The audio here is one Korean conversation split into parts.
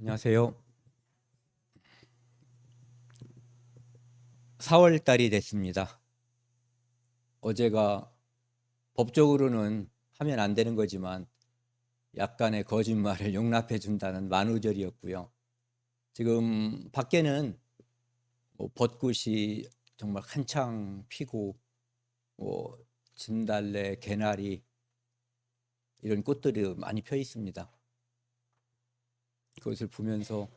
안녕하세요. 4월 달이 됐습니다. 어제가 법적으로는 하면 안 되는 거지만 약간의 거짓말을 용납해 준다는 만우절이었고요. 지금 밖에는 벚꽃이 정말 한창 피고 진달래, 개나리 이런 꽃들이 많이 펴 있습니다. 그것을 보면서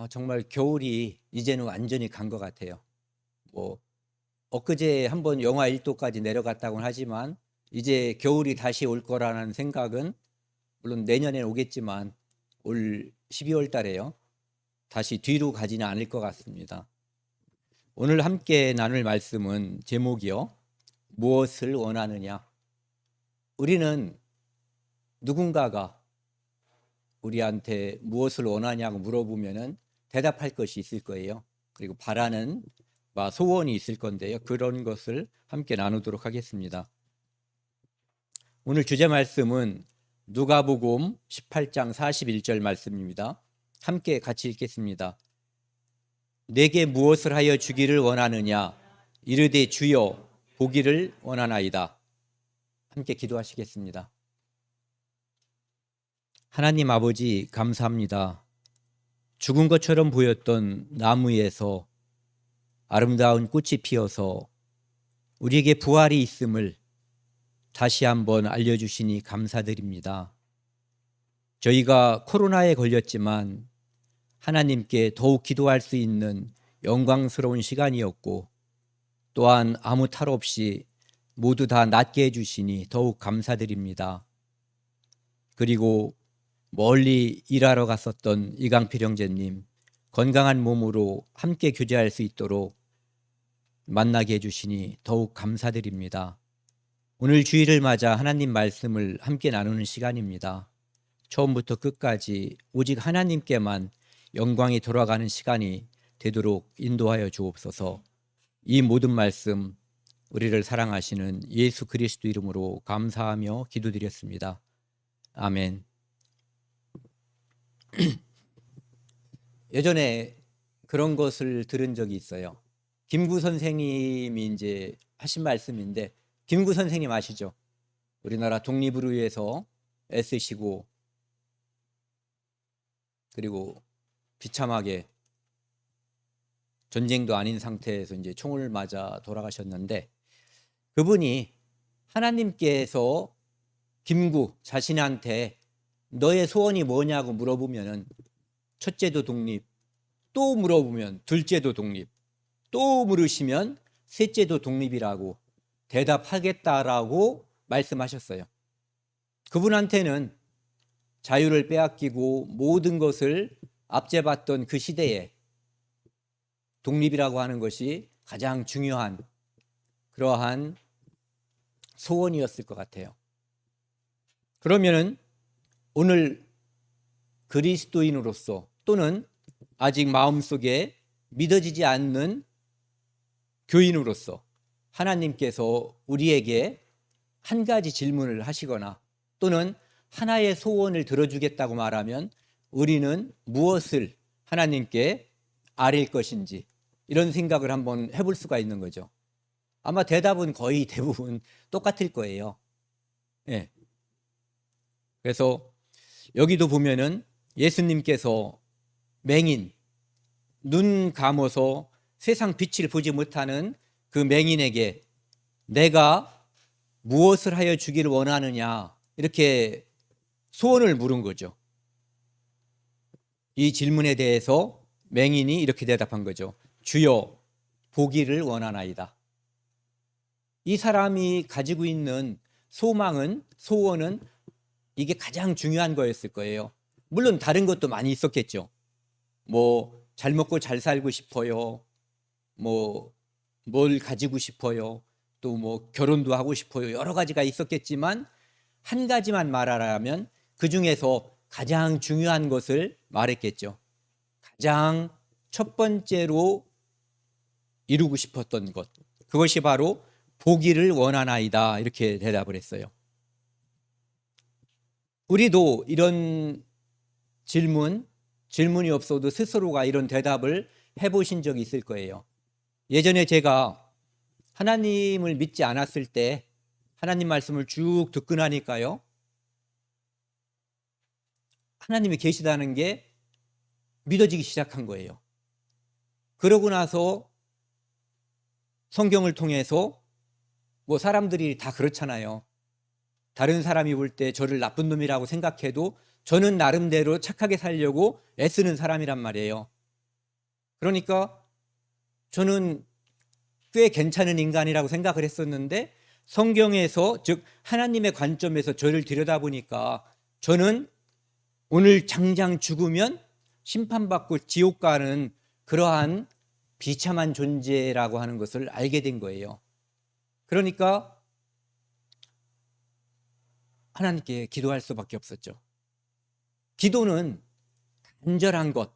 정말 겨울이 이제는 완전히 간 것 같아요. 엊그제 한번 영하 1도까지 내려갔다고는 하지만 이제 겨울이 다시 올 거라는 생각은 물론 내년에 오겠지만 올 12월 달에요. 다시 뒤로 가지는 않을 것 같습니다. 오늘 함께 나눌 말씀은 제목이요. 무엇을 원하느냐? 우리는 누군가가 우리한테 무엇을 원하냐고 물어보면은 대답할 것이 있을 거예요. 그리고 바라는 소원이 있을 건데요. 그런 것을 함께 나누도록 하겠습니다. 오늘 주제 말씀은 누가복음 18장 41절 말씀입니다. 함께 같이 읽겠습니다. 내게 무엇을 하여 주기를 원하느냐? 이르되 주여 보기를 원하나이다. 함께 기도하시겠습니다. 하나님 아버지 감사합니다. 죽은 것처럼 보였던 나무에서 아름다운 꽃이 피어서 우리에게 부활이 있음을 다시 한번 알려주시니 감사드립니다. 저희가 코로나에 걸렸지만 하나님께 더욱 기도할 수 있는 영광스러운 시간이었고 또한 아무 탈 없이 모두 다 낫게 해주시니 더욱 감사드립니다. 그리고 멀리 일하러 갔었던 이강필 형제님 건강한 몸으로 함께 교제할 수 있도록 만나게 해주시니 더욱 감사드립니다. 오늘 주일을 맞아 하나님 말씀을 함께 나누는 시간입니다. 처음부터 끝까지 오직 하나님께만 영광이 돌아가는 시간이 되도록 인도하여 주옵소서. 이 모든 말씀 우리를 사랑하시는 예수 그리스도 이름으로 감사하며 기도드렸습니다. 아멘. 예전에 그런 것을 들은 적이 있어요. 김구 선생님이 이제 하신 말씀인데, 김구 선생님 아시죠? 우리나라 독립을 위해서 애쓰시고 그리고 비참하게 전쟁도 아닌 상태에서 이제 총을 맞아 돌아가셨는데, 그분이 하나님께서 김구 자신한테 너의 소원이 뭐냐고 물어보면은 첫째도 독립, 또 물어보면 둘째도 독립, 또 물으시면 셋째도 독립이라고 대답하겠다라고 말씀하셨어요. 그분한테는 자유를 빼앗기고 모든 것을 압제받던 그 시대에 독립이라고 하는 것이 가장 중요한 그러한 소원이었을 것 같아요. 그러면은 오늘 그리스도인으로서 또는 아직 마음속에 믿어지지 않는 교인으로서 하나님께서 우리에게 한 가지 질문을 하시거나 또는 하나의 소원을 들어주겠다고 말하면 우리는 무엇을 하나님께 아릴 것인지 이런 생각을 한번 해볼 수가 있는 거죠. 아마 대답은 거의 대부분 똑같을 거예요. 예. 그래서 여기도 보면은 예수님께서 맹인, 눈 감아서 세상 빛을 보지 못하는 그 맹인에게 내가 무엇을 하여 주기를 원하느냐 이렇게 소원을 물은 거죠. 이 질문에 대해서 맹인이 이렇게 대답한 거죠. 주여 보기를 원하나이다. 이 사람이 가지고 있는 소망은, 소원은 이게 가장 중요한 거였을 거예요. 물론 다른 것도 많이 있었겠죠. 잘 먹고 잘 살고 싶어요. 뭘 가지고 싶어요. 또 결혼도 하고 싶어요. 여러 가지가 있었겠지만 한 가지만 말하라면 그 중에서 가장 중요한 것을 말했겠죠. 가장 첫 번째로 이루고 싶었던 것, 그것이 바로 보기를 원하나이다 이렇게 대답을 했어요. 우리도 이런 질문 질문이 없어도 스스로가 이런 대답을 해보신 적이 있을 거예요. 예전에 제가 하나님을 믿지 않았을 때 하나님 말씀을 쭉 듣고 나니까요, 하나님이 계시다는 게 믿어지기 시작한 거예요. 그러고 나서 성경을 통해서 뭐 사람들이 다 그렇잖아요. 다른 사람이 볼 때 저를 나쁜 놈이라고 생각해도 저는 나름대로 착하게 살려고 애쓰는 사람이란 말이에요. 그러니까 저는 꽤 괜찮은 인간이라고 생각을 했었는데, 성경에서, 즉 하나님의 관점에서 저를 들여다보니까 저는 오늘 당장 죽으면 심판받고 지옥 가는 그러한 비참한 존재라고 하는 것을 알게 된 거예요. 그러니까 하나님께 기도할 수밖에 없었죠. 기도는 간절한 것,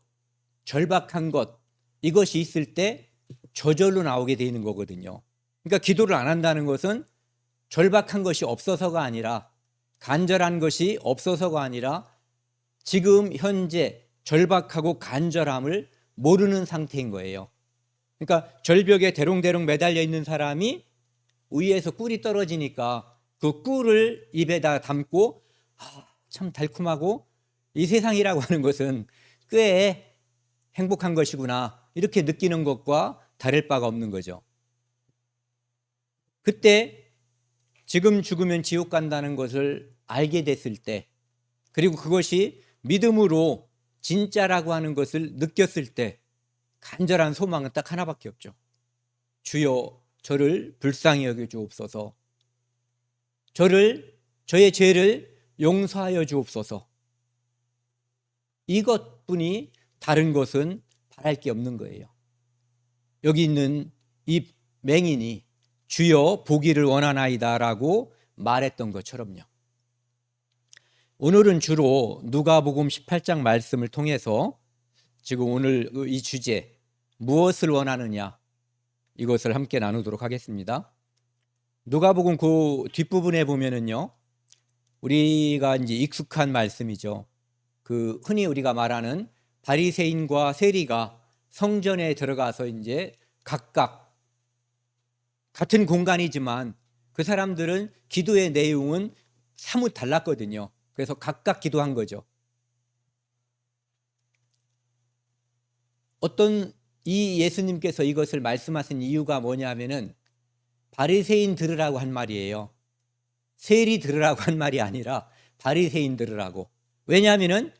절박한 것, 이것이 있을 때 저절로 나오게 되는 거거든요. 그러니까 기도를 안 한다는 것은 절박한 것이 없어서가 아니라, 간절한 것이 없어서가 아니라 지금 현재 절박하고 간절함을 모르는 상태인 거예요. 그러니까 절벽에 대롱대롱 매달려 있는 사람이 위에서 꿀이 떨어지니까 그 꿀을 입에다 담고 참 달콤하고 이 세상이라고 하는 것은 꽤 행복한 것이구나, 이렇게 느끼는 것과 다를 바가 없는 거죠. 그때 지금 죽으면 지옥 간다는 것을 알게 됐을 때, 그리고 그것이 믿음으로 진짜라고 하는 것을 느꼈을 때 간절한 소망은 딱 하나밖에 없죠. 주여 저를 불쌍히 여겨 주옵소서. 저의 죄를 용서하여 주옵소서. 이것뿐이 다른 것은 바랄 게 없는 거예요. 여기 있는 이 맹인이 주여 보기를 원하나이다라고 말했던 것처럼요. 오늘은 주로 누가복음 18장 말씀을 통해서 지금 오늘 이 주제, 무엇을 원하느냐, 이것을 함께 나누도록 하겠습니다. 누가복음 그 뒷부분에 보면은요, 우리가 이제 익숙한 말씀이죠. 그 흔히 우리가 말하는 바리새인과 세리가 성전에 들어가서 이제 각각 같은 공간이지만 그 사람들은 기도의 내용은 사뭇 달랐거든요. 그래서 각각 기도한 거죠. 이 예수님께서 이것을 말씀하신 이유가 뭐냐면은 바리새인 들으라고 한 말이에요. 세리 들으라고 한 말이 아니라 바리새인 들으라고. 왜냐하면은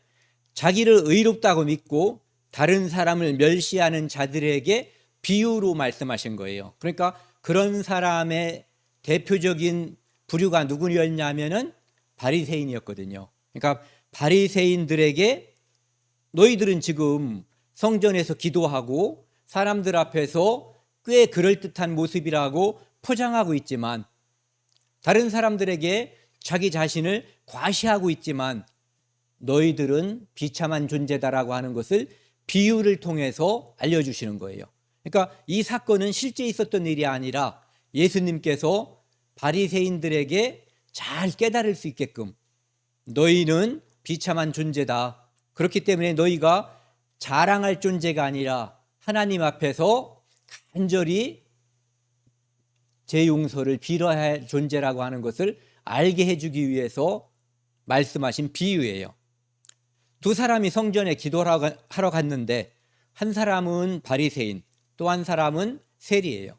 자기를 의롭다고 믿고 다른 사람을 멸시하는 자들에게 비유로 말씀하신 거예요. 그러니까 그런 사람의 대표적인 부류가 누구였냐면은 바리새인이었거든요. 그러니까 바리새인들에게 너희들은 지금 성전에서 기도하고 사람들 앞에서 꽤 그럴듯한 모습이라고 포장하고 있지만, 다른 사람들에게 자기 자신을 과시하고 있지만 너희들은 비참한 존재다라고 하는 것을 비유를 통해서 알려주시는 거예요. 그러니까 이 사건은 실제 있었던 일이 아니라 예수님께서 바리새인들에게 잘 깨달을 수 있게끔, 너희는 비참한 존재다, 그렇기 때문에 너희가 자랑할 존재가 아니라 하나님 앞에서 간절히 제 용서를 빌어야 할 존재라고 하는 것을 알게 해주기 위해서 말씀하신 비유예요. 두 사람이 성전에 기도하러 갔는데 한 사람은 바리새인, 또 한 사람은 세리예요.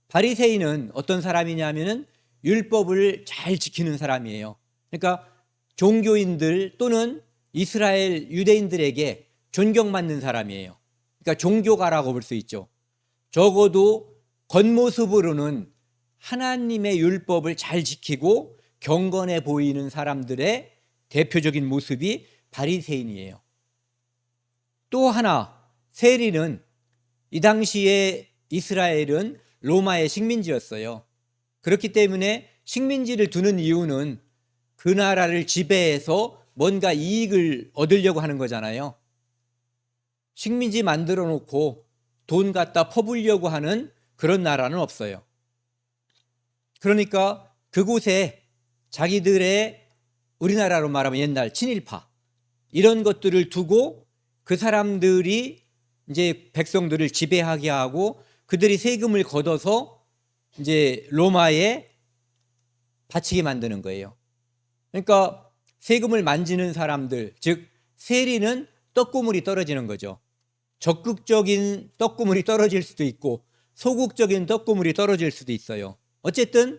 바리새인은 어떤 사람이냐면은 율법을 잘 지키는 사람이에요. 그러니까 종교인들 또는 이스라엘 유대인들에게 존경받는 사람이에요. 그러니까 종교가라고 볼 수 있죠. 적어도 겉모습으로는 하나님의 율법을 잘 지키고 경건해 보이는 사람들의 대표적인 모습이 바리새인이에요. 또 하나, 세리는 이 당시에 이스라엘은 로마의 식민지였어요. 그렇기 때문에 식민지를 두는 이유는 그 나라를 지배해서 뭔가 이익을 얻으려고 하는 거잖아요. 식민지 만들어 놓고 돈 갖다 퍼부으려고 하는 그런 나라는 없어요. 그러니까 그곳에 자기들의, 우리나라로 말하면 옛날 친일파, 이런 것들을 두고 그 사람들이 이제 백성들을 지배하게 하고 그들이 세금을 걷어서 이제 로마에 바치게 만드는 거예요. 그러니까 세금을 만지는 사람들, 즉 세리는 떡고물이 떨어지는 거죠. 적극적인 떡고물이 떨어질 수도 있고 소극적인 떡고물이 떨어질 수도 있어요. 어쨌든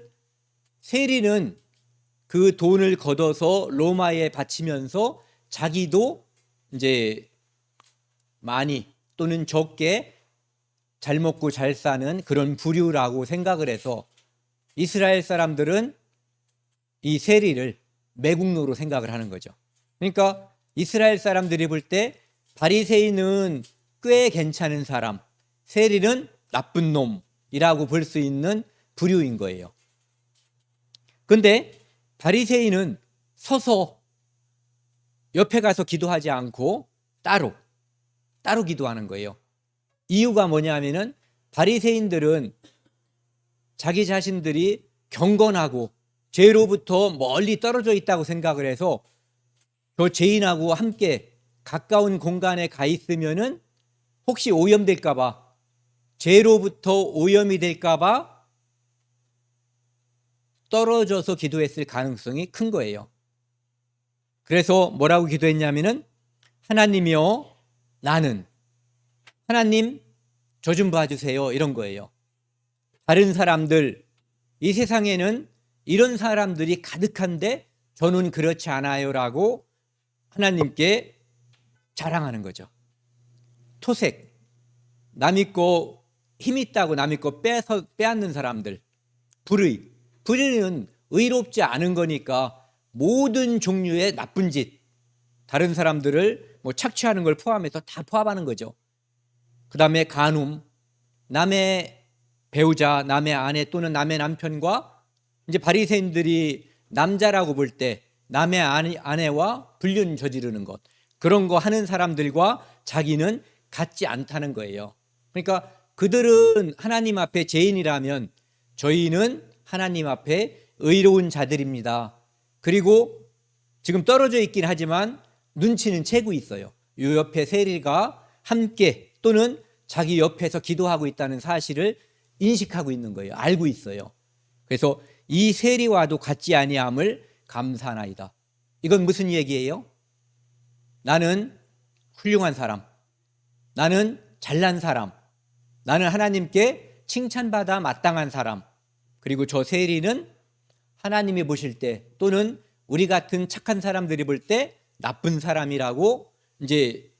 세리는 그 돈을 걷어서 로마에 바치면서 자기도 이제 많이 또는 적게 잘 먹고 잘 사는 그런 부류라고 생각을 해서 이스라엘 사람들은 이 세리를 매국노로 생각을 하는 거죠. 그러니까 이스라엘 사람들이 볼 때 바리새인은 꽤 괜찮은 사람, 세리는 나쁜 놈이라고 볼 수 있는 부류인 거예요. 그런데 바리새인은 서서 옆에 가서 기도하지 않고 따로 기도하는 거예요. 이유가 뭐냐면은 바리새인들은 자기 자신들이 경건하고 죄로부터 멀리 떨어져 있다고 생각을 해서 저 죄인하고 함께 가까운 공간에 가 있으면은 혹시 오염될까봐, 죄로부터 오염이 될까봐 떨어져서 기도했을 가능성이 큰 거예요. 그래서 뭐라고 기도했냐면은 하나님이여 나는 하나님 저 좀 봐주세요 이런 거예요. 다른 사람들, 이 세상에는 이런 사람들이 가득한데 저는 그렇지 않아요라고 하나님께 자랑하는 거죠. 토색, 남이 거 힘 있다고 남이 거 빼앗는 사람들, 불의는 의롭지 않은 거니까 모든 종류의 나쁜 짓, 다른 사람들을 뭐 착취하는 걸 포함해서 다 포함하는 거죠. 그 다음에 간음, 남의 배우자, 남의 아내 또는 남의 남편과 이제 바리새인들이 남자라고 볼 때 남의 아내와 불륜 저지르는 것, 그런 거 하는 사람들과 자기는 같지 않다는 거예요. 그러니까 그들은 하나님 앞에 죄인이라면 저희는 하나님 앞에 의로운 자들입니다. 그리고 지금 떨어져 있긴 하지만 눈치는 채고 있어요. 이 옆에 세리가 함께 또는 자기 옆에서 기도하고 있다는 사실을 인식하고 있는 거예요. 알고 있어요. 그래서 이 세리와도 같지 아니함을 감사하나이다. 이건 무슨 얘기예요? 나는 훌륭한 사람, 나는 잘난 사람, 나는 하나님께 칭찬받아 마땅한 사람, 그리고 저 세리는 하나님이 보실 때 또는 우리 같은 착한 사람들이 볼 때 나쁜 사람이라고 이제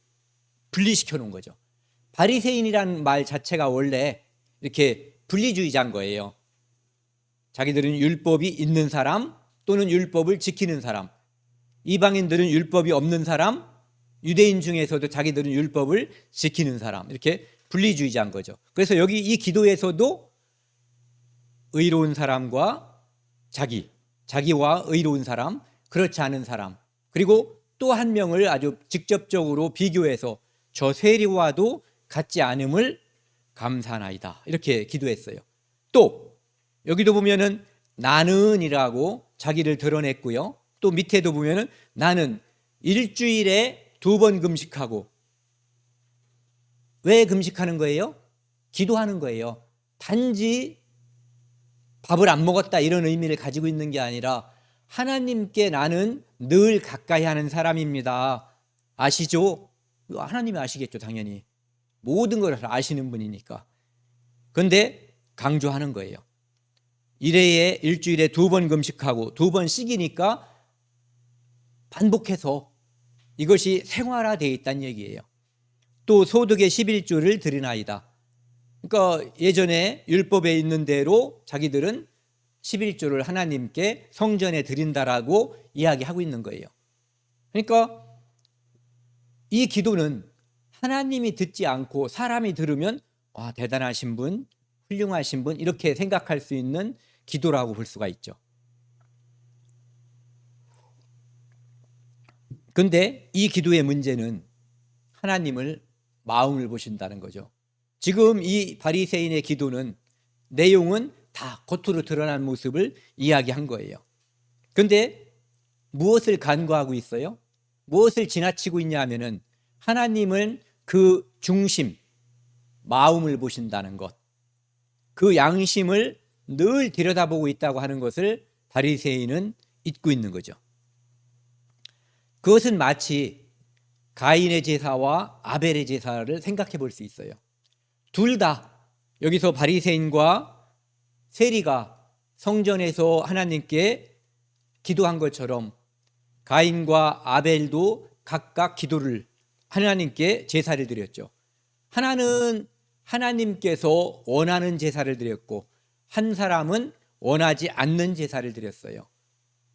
분리시켜 놓은 거죠. 바리새인이라는 말 자체가 원래 이렇게 분리주의자인 거예요. 자기들은 율법이 있는 사람 또는 율법을 지키는 사람, 이방인들은 율법이 없는 사람, 유대인 중에서도 자기들은 율법을 지키는 사람, 이렇게 분리주의자인 거죠. 그래서 여기 이 기도에서도 의로운 사람과 자기와 의로운 사람, 그렇지 않은 사람, 그리고 또 한 명을 아주 직접적으로 비교해서 저 세리와도 같지 않음을 감사하나이다 이렇게 기도했어요. 또 여기도 보면은 나는이라고 자기를 드러냈고요. 또 밑에도 보면은 나는 일주일에 2번 금식하고, 왜 금식하는 거예요? 기도하는 거예요. 단지 밥을 안 먹었다 이런 의미를 가지고 있는 게 아니라 하나님께 나는 늘 가까이 하는 사람입니다. 아시죠? 하나님이 아시겠죠, 당연히. 모든 걸 아시는 분이니까. 그런데 강조하는 거예요. 일주일에 2번 금식하고 2번 씻기니까 반복해서 이것이 생활화되어 있다는 얘기예요. 또 소득의 11조를 드리나이다. 그러니까 예전에 율법에 있는 대로 자기들은 11조를 하나님께 성전에 드린다라고 이야기하고 있는 거예요. 그러니까 이 기도는 하나님이 듣지 않고 사람이 들으면 와, 대단하신 분, 훌륭하신 분 이렇게 생각할 수 있는 기도라고 볼 수가 있죠. 그런데 이 기도의 문제는 하나님을 마음을 보신다는 거죠. 지금 이 바리새인의 기도는 내용은 다 겉으로 드러난 모습을 이야기한 거예요. 그런데 무엇을 간과하고 있어요? 무엇을 지나치고 있냐 하면은 하나님은 그 중심, 마음을 보신다는 것, 그 양심을 늘 들여다보고 있다고 하는 것을 바리새인은 잊고 있는 거죠. 그것은 마치 가인의 제사와 아벨의 제사를 생각해 볼 수 있어요. 둘 다 여기서 바리새인과 세리가 성전에서 하나님께 기도한 것처럼 가인과 아벨도 각각 기도를 하나님께 제사를 드렸죠. 하나는 하나님께서 원하는 제사를 드렸고 한 사람은 원하지 않는 제사를 드렸어요.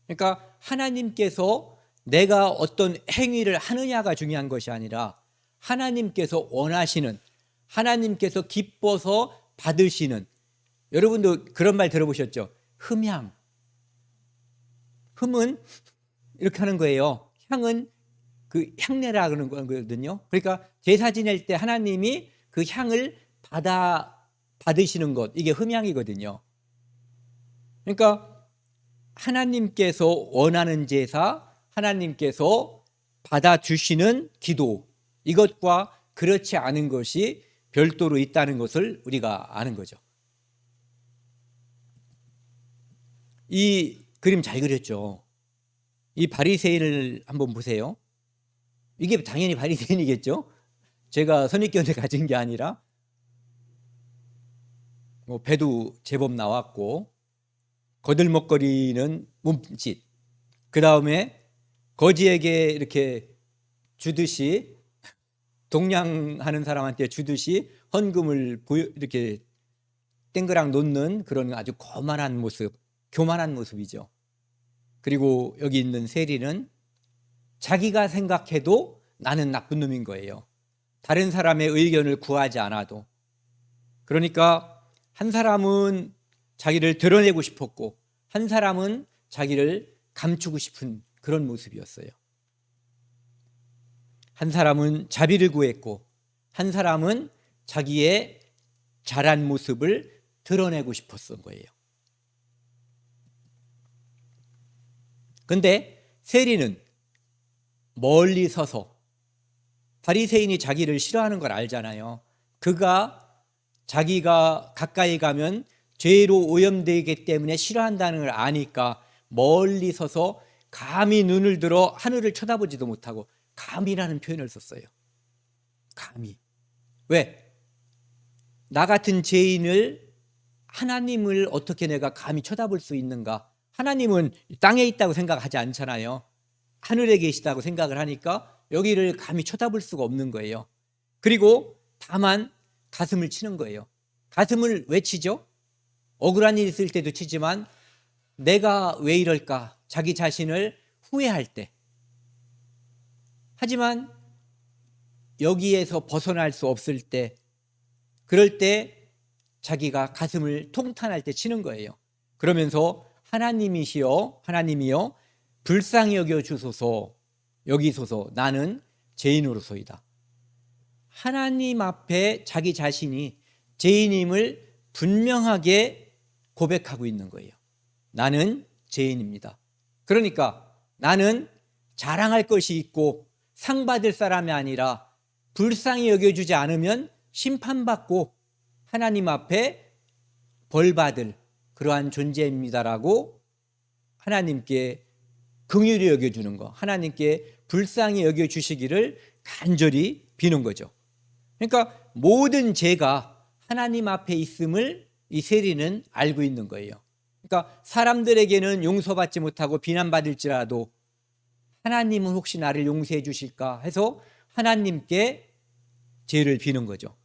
그러니까 하나님께서 내가 어떤 행위를 하느냐가 중요한 것이 아니라 하나님께서 원하시는, 하나님께서 기뻐서 받으시는, 여러분도 그런 말 들어보셨죠? 흠향. 흠은 이렇게 하는 거예요. 향은 그 향내라 그러는 거거든요. 그러니까 제사 지낼 때 하나님이 그 향을 받으시는 것, 이게 흠향이거든요. 그러니까 하나님께서 원하는 제사, 하나님께서 받아주시는 기도, 이것과 그렇지 않은 것이 별도로 있다는 것을 우리가 아는 거죠. 이 그림 잘 그렸죠. 이 바리새인을 한번 보세요. 이게 당연히 바리새인이겠죠. 제가 선입견을 가진 게 아니라 배도 제법 나왔고 거들먹거리는 몸짓, 그 다음에 거지에게 이렇게 주듯이, 동냥하는 사람한테 주듯이 헌금을 이렇게 땡그랑 놓는 그런 아주 거만한 모습, 교만한 모습이죠. 그리고 여기 있는 세리는 자기가 생각해도 나는 나쁜 놈인 거예요. 다른 사람의 의견을 구하지 않아도. 그러니까 한 사람은 자기를 드러내고 싶었고 한 사람은 자기를 감추고 싶은 그런 모습이었어요. 한 사람은 자비를 구했고 한 사람은 자기의 잘한 모습을 드러내고 싶었던 거예요. 그런데 세리는 멀리 서서, 바리새인이 자기를 싫어하는 걸 알잖아요. 자기가 가까이 가면 죄로 오염되기 때문에 싫어한다는 걸 아니까 멀리 서서 감히 눈을 들어 하늘을 쳐다보지도 못하고, 감히라는 표현을 썼어요. 감히. 왜? 나 같은 죄인을, 하나님을 어떻게 내가 감히 쳐다볼 수 있는가? 하나님은 땅에 있다고 생각하지 않잖아요. 하늘에 계시다고 생각을 하니까 여기를 감히 쳐다볼 수가 없는 거예요. 그리고 다만 가슴을 치는 거예요. 가슴을 왜 치죠? 억울한 일 있을 때도 치지만 내가 왜 이럴까? 자기 자신을 후회할 때. 하지만 여기에서 벗어날 수 없을 때, 그럴 때 자기가 가슴을 통탄할 때 치는 거예요. 그러면서 하나님이시여, 하나님이여 불쌍히 여겨 주소서, 여기소서, 나는 죄인으로소이다. 하나님 앞에 자기 자신이 죄인임을 분명하게 고백하고 있는 거예요. 나는 죄인입니다. 그러니까 나는 자랑할 것이 있고 상 받을 사람이 아니라 불쌍히 여겨주지 않으면 심판받고 하나님 앞에 벌받을 그러한 존재입니다라고 하나님께 긍휼히 여겨주는 거, 하나님께 불쌍히 여겨주시기를 간절히 비는 거죠. 그러니까 모든 죄가 하나님 앞에 있음을 이 세리는 알고 있는 거예요. 그러니까 사람들에게는 용서받지 못하고 비난받을지라도 하나님은 혹시 나를 용서해 주실까 해서 하나님께 죄를 비는 거죠.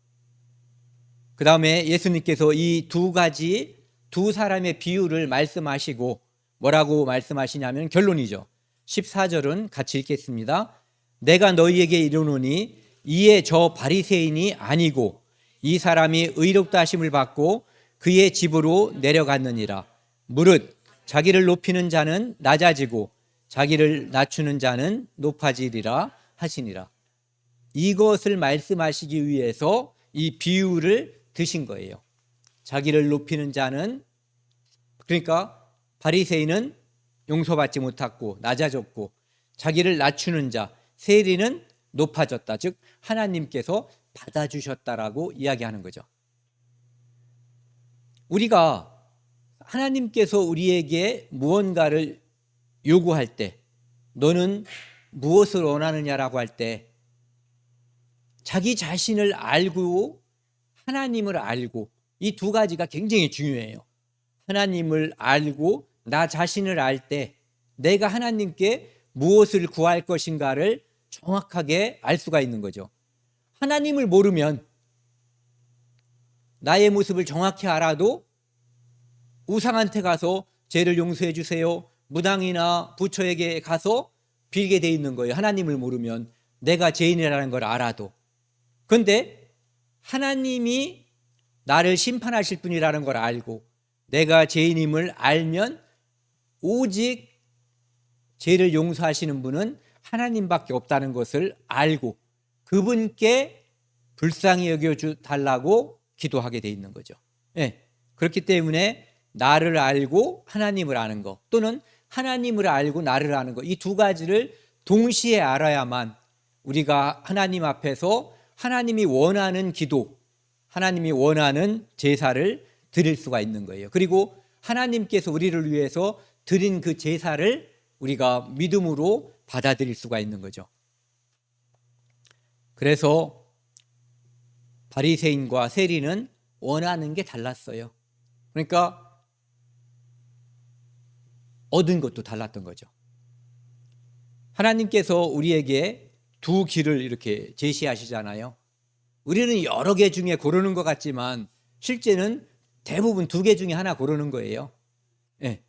그 다음에 예수님께서 이 두 사람의 비유를 말씀하시고 뭐라고 말씀하시냐면 결론이죠. 14절은 같이 읽겠습니다. 내가 너희에게 이르노니 이에 저 바리새인이 아니고 이 사람이 의롭다 하심을 받고 그의 집으로 내려갔느니라. 무릇 자기를 높이는 자는 낮아지고 자기를 낮추는 자는 높아지리라 하시니라. 이것을 말씀하시기 위해서 이 비유를 드신 거예요. 자기를 높이는 자는, 그러니까 바리새인은 용서받지 못했고 낮아졌고, 자기를 낮추는 자 세리는 높아졌다. 즉 하나님께서 받아주셨다라고 이야기하는 거죠. 우리가 하나님께서 우리에게 무언가를 요구할 때, 너는 무엇을 원하느냐라고 할 때, 자기 자신을 알고 하나님을 알고, 이 두 가지가 굉장히 중요해요. 하나님을 알고 나 자신을 알 때 내가 하나님께 무엇을 구할 것인가를 정확하게 알 수가 있는 거죠. 하나님을 모르면 나의 모습을 정확히 알아도 우상한테 가서 죄를 용서해 주세요, 무당이나 부처에게 가서 빌게 돼 있는 거예요. 하나님을 모르면, 내가 죄인이라는 걸 알아도. 그런데 하나님이 나를 심판하실 분이라는 걸 알고 내가 죄인임을 알면 오직 죄를 용서하시는 분은 하나님밖에 없다는 것을 알고 그분께 불쌍히 여겨달라고 기도하게 돼 있는 거죠. 네. 그렇기 때문에 나를 알고 하나님을 아는 것, 또는 하나님을 알고 나를 아는 것, 이 두 가지를 동시에 알아야만 우리가 하나님 앞에서 하나님이 원하는 기도, 하나님이 원하는 제사를 드릴 수가 있는 거예요. 그리고 하나님께서 우리를 위해서 드린 그 제사를 우리가 믿음으로 받아들일 수가 있는 거죠. 그래서 바리새인과 세리는 원하는 게 달랐어요. 그러니까 얻은 것도 달랐던 거죠. 하나님께서 우리에게 두 길을 이렇게 제시하시잖아요. 우리는 여러 개 중에 고르는 것 같지만 실제는 대부분 두 개 중에 하나 고르는 거예요. 네.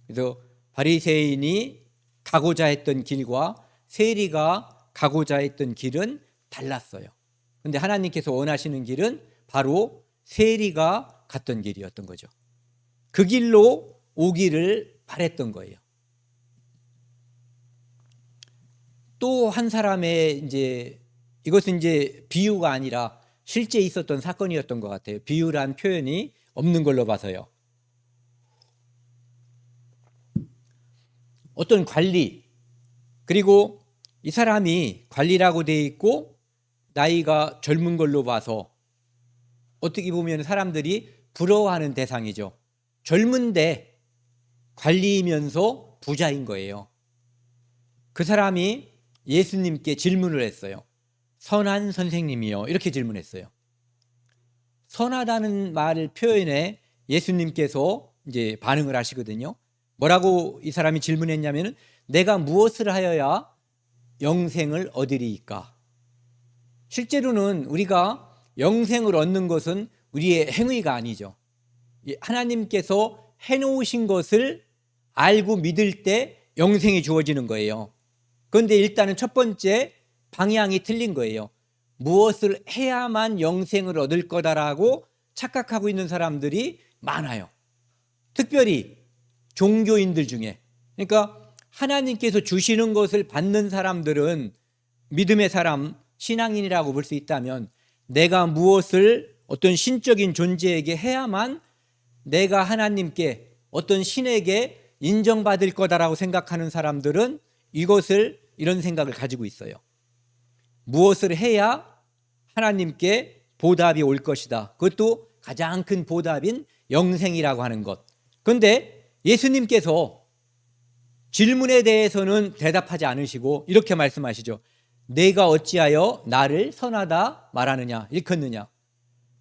그래서 바리새인이 가고자 했던 길과 세리가 가고자 했던 길은 달랐어요. 그런데 하나님께서 원하시는 길은 바로 세리가 갔던 길이었던 거죠. 그 길로 오기를 바랬던 거예요. 또 한 사람의 이것은 비유가 아니라 실제 있었던 사건이었던 것 같아요. 비유란 표현이 없는 걸로 봐서요. 어떤 관리, 그리고 이 사람이 관리라고 돼 있고 나이가 젊은 걸로 봐서 어떻게 보면 사람들이 부러워하는 대상이죠. 젊은데 관리이면서 부자인 거예요. 그 사람이 예수님께 질문을 했어요. 선한 선생님이요, 이렇게 질문했어요. 선하다는 말을 표현해 예수님께서 반응을 하시거든요. 뭐라고 이 사람이 질문했냐면, 내가 무엇을 하여야 영생을 얻으리이까? 실제로는 우리가 영생을 얻는 것은 우리의 행위가 아니죠. 하나님께서 해놓으신 것을 알고 믿을 때 영생이 주어지는 거예요. 그런데 일단은 첫 번째 방향이 틀린 거예요. 무엇을 해야만 영생을 얻을 거다라고 착각하고 있는 사람들이 많아요. 특별히 종교인들 중에. 그러니까 하나님께서 주시는 것을 받는 사람들은 믿음의 사람, 신앙인이라고 볼 수 있다면, 내가 무엇을 어떤 신적인 존재에게 해야만 내가 하나님께, 어떤 신에게 인정받을 거다라고 생각하는 사람들은 이런 생각을 가지고 있어요. 무엇을 해야 하나님께 보답이 올 것이다. 그것도 가장 큰 보답인 영생이라고 하는 것. 그런데 예수님께서 질문에 대해서는 대답하지 않으시고 이렇게 말씀하시죠. 내가 어찌하여 나를 선하다 말하느냐, 일컫느냐.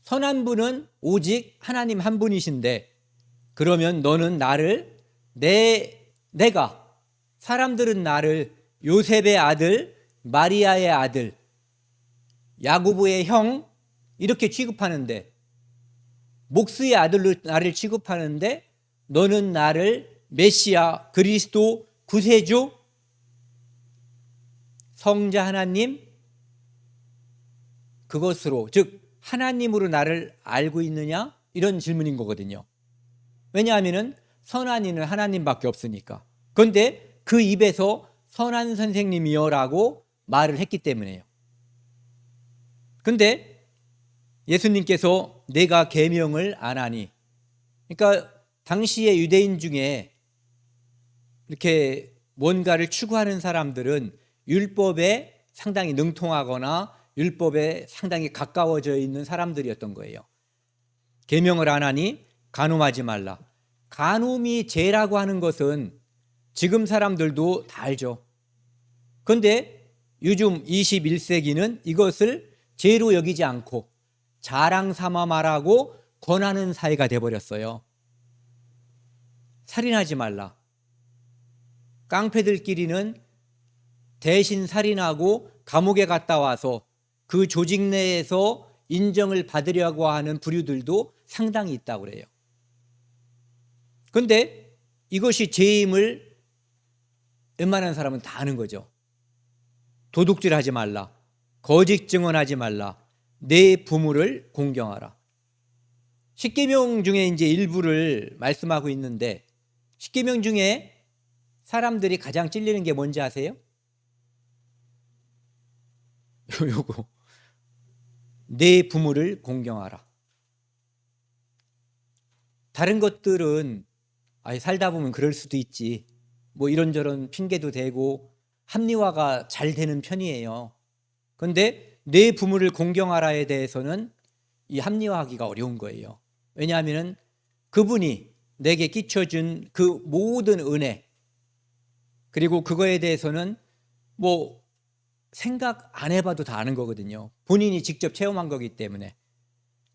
선한 분은 오직 하나님 한 분이신데, 그러면 너는 나를 내가, 사람들은 나를 요셉의 아들, 마리아의 아들, 야고보의 형 이렇게 취급하는데, 목수의 아들로 나를 취급하는데, 너는 나를 메시아, 그리스도, 구세주, 성자 하나님, 그것으로, 즉 하나님으로 나를 알고 있느냐? 이런 질문인 거거든요. 왜냐하면 선한 이는 하나님밖에 없으니까. 그런데 그 입에서 선한 선생님이여 라고 말을 했기 때문에요. 그런데 예수님께서 내가 계명을 안 하니, 그러니까 당시의 유대인 중에 이렇게 뭔가를 추구하는 사람들은 율법의 상당히 능통하거나 율법에 상당히 가까워져 있는 사람들이었던 거예요. 계명을 안 하니 간음하지 말라. 간음이 죄라고 하는 것은 지금 사람들도 다 알죠. 그런데 요즘 21세기는 이것을 죄로 여기지 않고 자랑 삼아 말하고 권하는 사회가 돼버렸어요. 살인하지 말라. 깡패들끼리는 대신 살인하고 감옥에 갔다 와서 그 조직 내에서 인정을 받으려고 하는 부류들도 상당히 있다고 그래요. 그런데 이것이 죄임을 웬만한 사람은 다 아는 거죠. 도둑질하지 말라. 거짓 증언하지 말라. 내 부모를 공경하라. 십계명 중에 이제 일부를 말씀하고 있는데 십계명 중에 사람들이 가장 찔리는 게 뭔지 아세요? 요거. 내 부모를 공경하라. 다른 것들은 살다 보면 그럴 수도 있지. 뭐 이런저런 핑계도 대고 합리화가 잘 되는 편이에요. 그런데 내 부모를 공경하라에 대해서는 이 합리화하기가 어려운 거예요. 왜냐하면 그분이 내게 끼쳐준 그 모든 은혜, 그리고 그거에 대해서는 뭐 생각 안 해봐도 다 아는 거거든요. 본인이 직접 체험한 거기 때문에.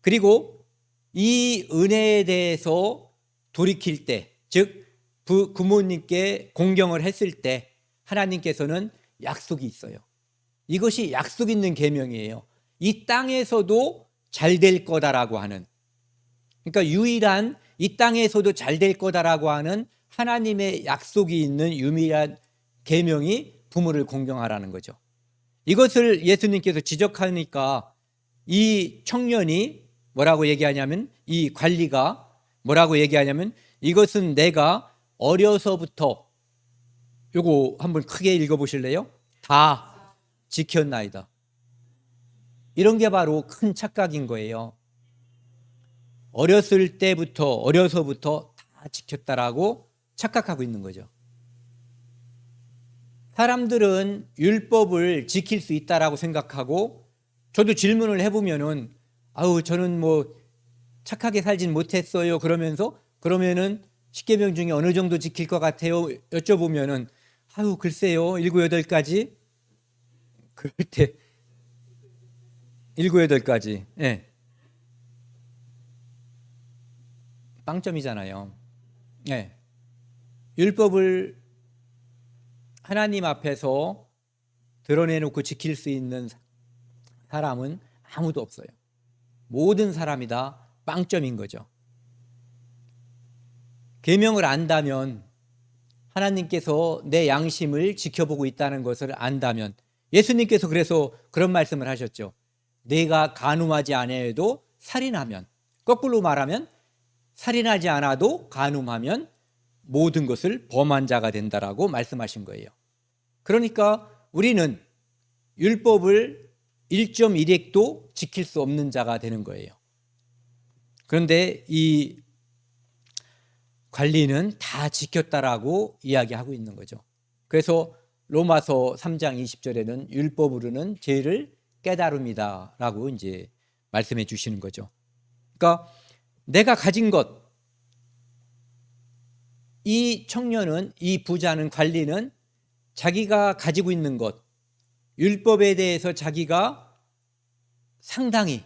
그리고 이 은혜에 대해서 돌이킬 때, 즉 부모님께 공경을 했을 때 하나님께서는 약속이 있어요. 이것이 약속 있는 계명이에요. 이 땅에서도 잘 될 거다라고 하는, 그러니까 유일한 이 땅에서도 잘 될 거다라고 하는 하나님의 약속이 있는 유일한 계명이 부모를 공경하라는 거죠. 이것을 예수님께서 지적하니까 이 청년이 뭐라고 얘기하냐면, 이 관리가 뭐라고 얘기하냐면, 이것은 내가 어려서부터, 요거 한번 크게 읽어보실래요? 다 지켰나이다. 이런 게 바로 큰 착각인 거예요. 어려서부터 다 지켰다라고 착각하고 있는 거죠. 사람들은 율법을 지킬 수 있다라고 생각하고, 저도 질문을 해보면은 저는 뭐 착하게 살진 못했어요 그러면은 십계명 중에 어느 정도 지킬 것 같아요 여쭤보면은 글쎄요 7, 8가지. 그럴 때 7, 8가지. 예. 빵점이잖아요. 예. 율법을 하나님 앞에서 드러내놓고 지킬 수 있는 사람은 아무도 없어요. 모든 사람이 다 빵점인 거죠. 계명을 안다면, 하나님께서 내 양심을 지켜보고 있다는 것을 안다면, 예수님께서 그래서 그런 말씀을 하셨죠. 내가 간음하지 않아도 살인하면, 거꾸로 말하면 살인하지 않아도 간음하면 모든 것을 범한 자가 된다라고 말씀하신 거예요. 그러니까 우리는 율법을 1.1획도 지킬 수 없는 자가 되는 거예요. 그런데 이 관리는 다 지켰다라고 이야기하고 있는 거죠. 그래서 로마서 3장 20절에는 율법으로는 죄를 깨달음이다라고 이제 말씀해 주시는 거죠. 그러니까 내가 가진 것, 이 청년은, 이 부자는, 관리는 자기가 가지고 있는 것, 율법에 대해서 자기가 상당히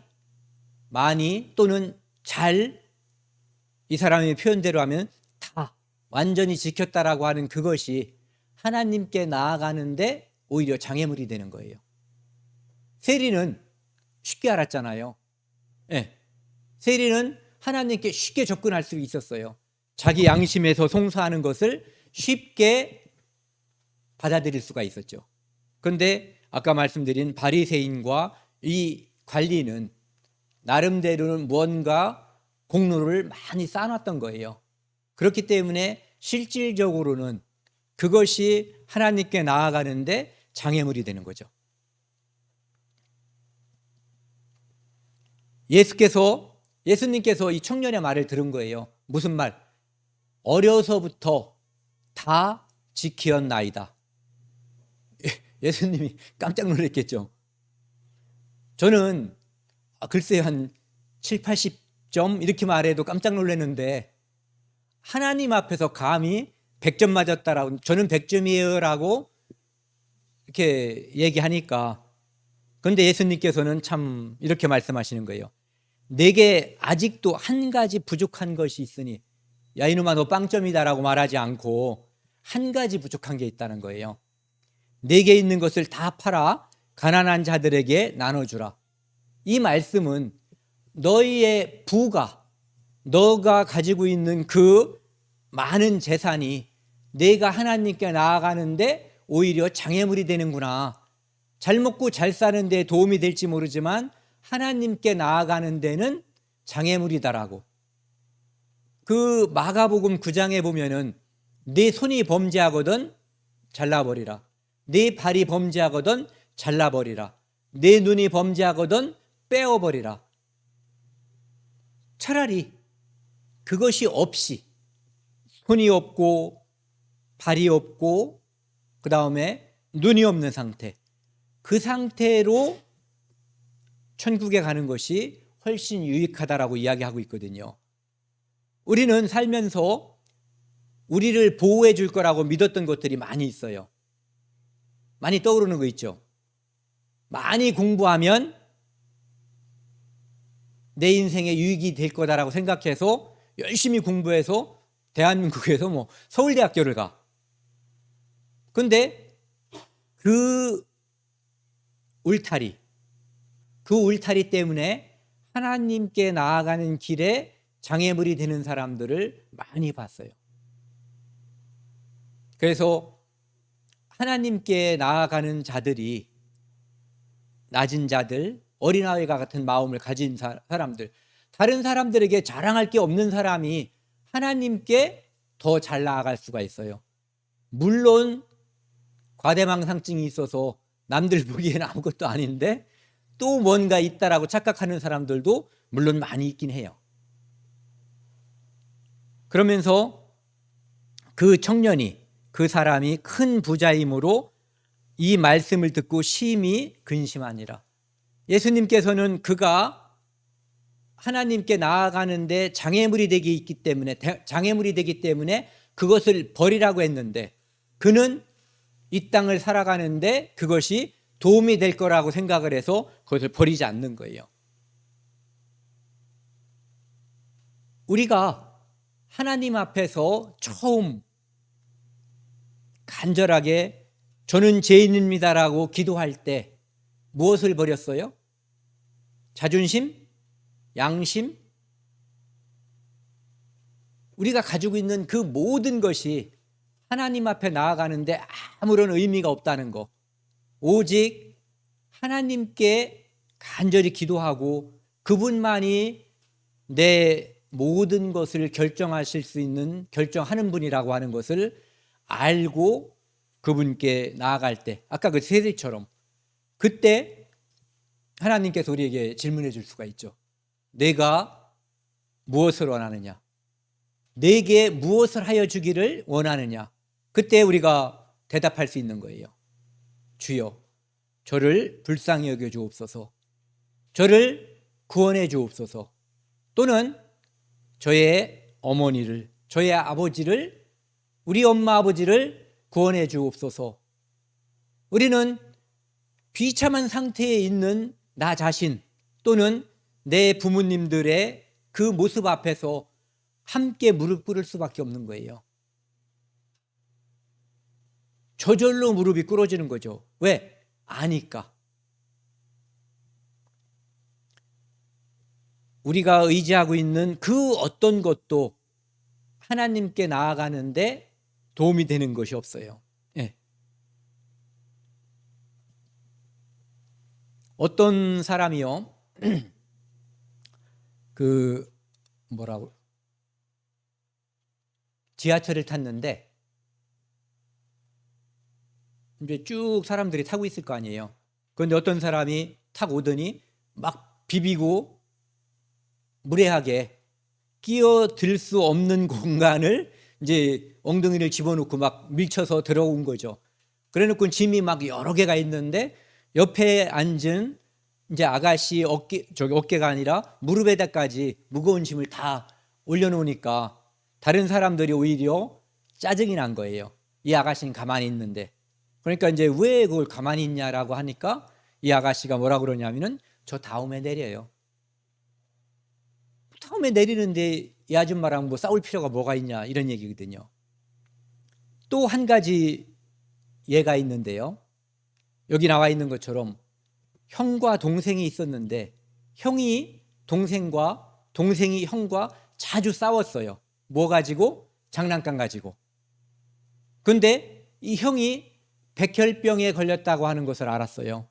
많이 또는 잘, 이 사람의 표현대로 하면 다 완전히 지켰다라고 하는 그것이 하나님께 나아가는데 오히려 장애물이 되는 거예요. 세리는 쉽게 알았잖아요. 네. 세리는 하나님께 쉽게 접근할 수 있었어요. 자기 양심에서 송사하는 것을 쉽게 받아들일 수가 있었죠. 그런데 아까 말씀드린 바리새인과 이 관리는 나름대로는 무언가 공로를 많이 쌓아놨던 거예요. 그렇기 때문에 실질적으로는 그것이 하나님께 나아가는데 장애물이 되는 거죠. 예수님께서 이 청년의 말을 들은 거예요. 무슨 말? 어려서부터 다 지키었나이다. 예수님이 깜짝 놀랐겠죠. 저는 글쎄 한 7, 80점 이렇게 말해도 깜짝 놀랐는데 하나님 앞에서 감히 100점 맞았다라고, 저는 100점이에요 라고 이렇게 얘기하니까, 그런데 예수님께서는 참 이렇게 말씀하시는 거예요. 내게 아직도 한 가지 부족한 것이 있으니, 야 이놈아 너 빵점이다 라고 말하지 않고 한 가지 부족한 게 있다는 거예요. 내게 있는 것을 다 팔아 가난한 자들에게 나눠주라. 이 말씀은 너희의 부가, 너가 가지고 있는 그 많은 재산이 내가 하나님께 나아가는데 오히려 장애물이 되는구나. 잘 먹고 잘 사는 데 도움이 될지 모르지만 하나님께 나아가는 데는 장애물이다라고. 그 마가복음 9장에 보면은 네 손이 범죄하거든 잘라버리라. 네 발이 범죄하거든 잘라버리라. 네 눈이 범죄하거든 빼어버리라. 차라리 그것이 없이, 손이 없고 발이 없고 그 다음에 눈이 없는 상태, 그 상태로 천국에 가는 것이 훨씬 유익하다라고 이야기하고 있거든요. 우리는 살면서 우리를 보호해 줄 거라고 믿었던 것들이 많이 있어요. 많이 떠오르는 거 있죠. 많이 공부하면 내 인생에 유익이 될 거다라고 생각해서 열심히 공부해서 대한민국에서 뭐 서울대학교를 가. 근데 그 울타리 때문에 하나님께 나아가는 길에 장애물이 되는 사람들을 많이 봤어요. 그래서 하나님께 나아가는 자들이, 낮은 자들, 어린아이와 같은 마음을 가진 사람들, 다른 사람들에게 자랑할 게 없는 사람이 하나님께 더 잘 나아갈 수가 있어요. 물론 과대망상증이 있어서 남들 보기에는 아무것도 아닌데 또 뭔가 있다라고 착각하는 사람들도 물론 많이 있긴 해요. 그러면서 그 청년이, 그 사람이 큰 부자이므로 이 말씀을 듣고 심히 근심하니라. 예수님께서는 그가 하나님께 나아가는데 장애물이 되기 때문에 그것을 버리라고 했는데, 그는 이 땅을 살아가는데 그것이 도움이 될 거라고 생각을 해서 그것을 버리지 않는 거예요. 우리가 하나님 앞에서 처음 간절하게 저는 죄인입니다라고 기도할 때 무엇을 버렸어요? 자존심? 양심? 우리가 가지고 있는 그 모든 것이 하나님 앞에 나아가는데 아무런 의미가 없다는 거. 오직 하나님께 간절히 기도하고 그분만이 내 모든 것을 결정하실 수 있는, 결정하는 분이라고 하는 것을 알고 그분께 나아갈 때, 아까 그 세리처럼, 그때 하나님께서 우리에게 질문해 줄 수가 있죠. 내가 무엇을 원하느냐? 내게 무엇을 하여 주기를 원하느냐? 그때 우리가 대답할 수 있는 거예요. 주여, 저를 불쌍히 여겨 주옵소서. 저를 구원해 주옵소서. 또는 저의 어머니를, 저의 아버지를, 우리 엄마 아버지를 구원해 주옵소서. 우리는 비참한 상태에 있는 나 자신 또는 내 부모님들의 그 모습 앞에서 함께 무릎 꿇을 수밖에 없는 거예요. 저절로 무릎이 꿇어지는 거죠. 왜? 아니까. 우리가 의지하고 있는 그 어떤 것도 하나님께 나아가는데 도움이 되는 것이 없어요. 예. 어떤 사람이요, 지하철을 탔는데 이제 쭉 사람들이 타고 있을 거 아니에요. 그런데 어떤 사람이 탁 오더니 막 비비고 무례하게 끼어들 수 없는 공간을 이제 엉덩이를 집어넣고 막 밀쳐서 들어온 거죠. 그래놓고 짐이 막 여러 개가 있는데 옆에 앉은 이제 아가씨 어깨가 아니라 무릎에다까지 무거운 짐을 다 올려놓으니까 다른 사람들이 오히려 짜증이 난 거예요. 이 아가씨는 가만히 있는데. 그러니까 이제 왜 그걸 가만히 있냐라고 하니까 이 아가씨가 뭐라 그러냐면은 저 다음에 내려요. 다음에 내리는데 이 아줌마랑 뭐 싸울 필요가 뭐가 있냐 이런 얘기거든요. 또 한 가지 예가 있는데요. 여기 나와 있는 것처럼 형과 동생이 있었는데 형이 동생이 형과 자주 싸웠어요. 뭐 가지고? 장난감 가지고. 근데 이 형이 백혈병에 걸렸다고 하는 것을 알았어요.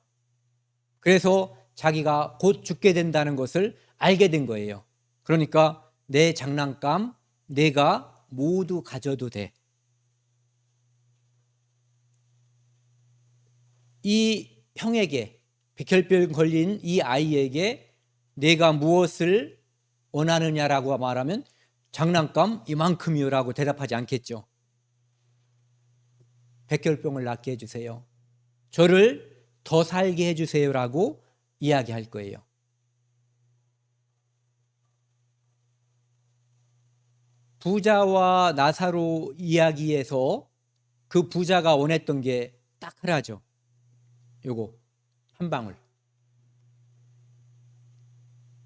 그래서 자기가 곧 죽게 된다는 것을 알게 된 거예요. 그러니까 내 장난감 내가 모두 가져도 돼. 이 형에게, 백혈병 걸린 이 아이에게 내가 무엇을 원하느냐라고 말하면 장난감 이만큼이요라고 대답하지 않겠죠. 백혈병을 낫게 해주세요. 저를 더 살게 해주세요라고 이야기할 거예요. 부자와 나사로 이야기에서 그 부자가 원했던 게 딱 하나죠. 요거 한 방울.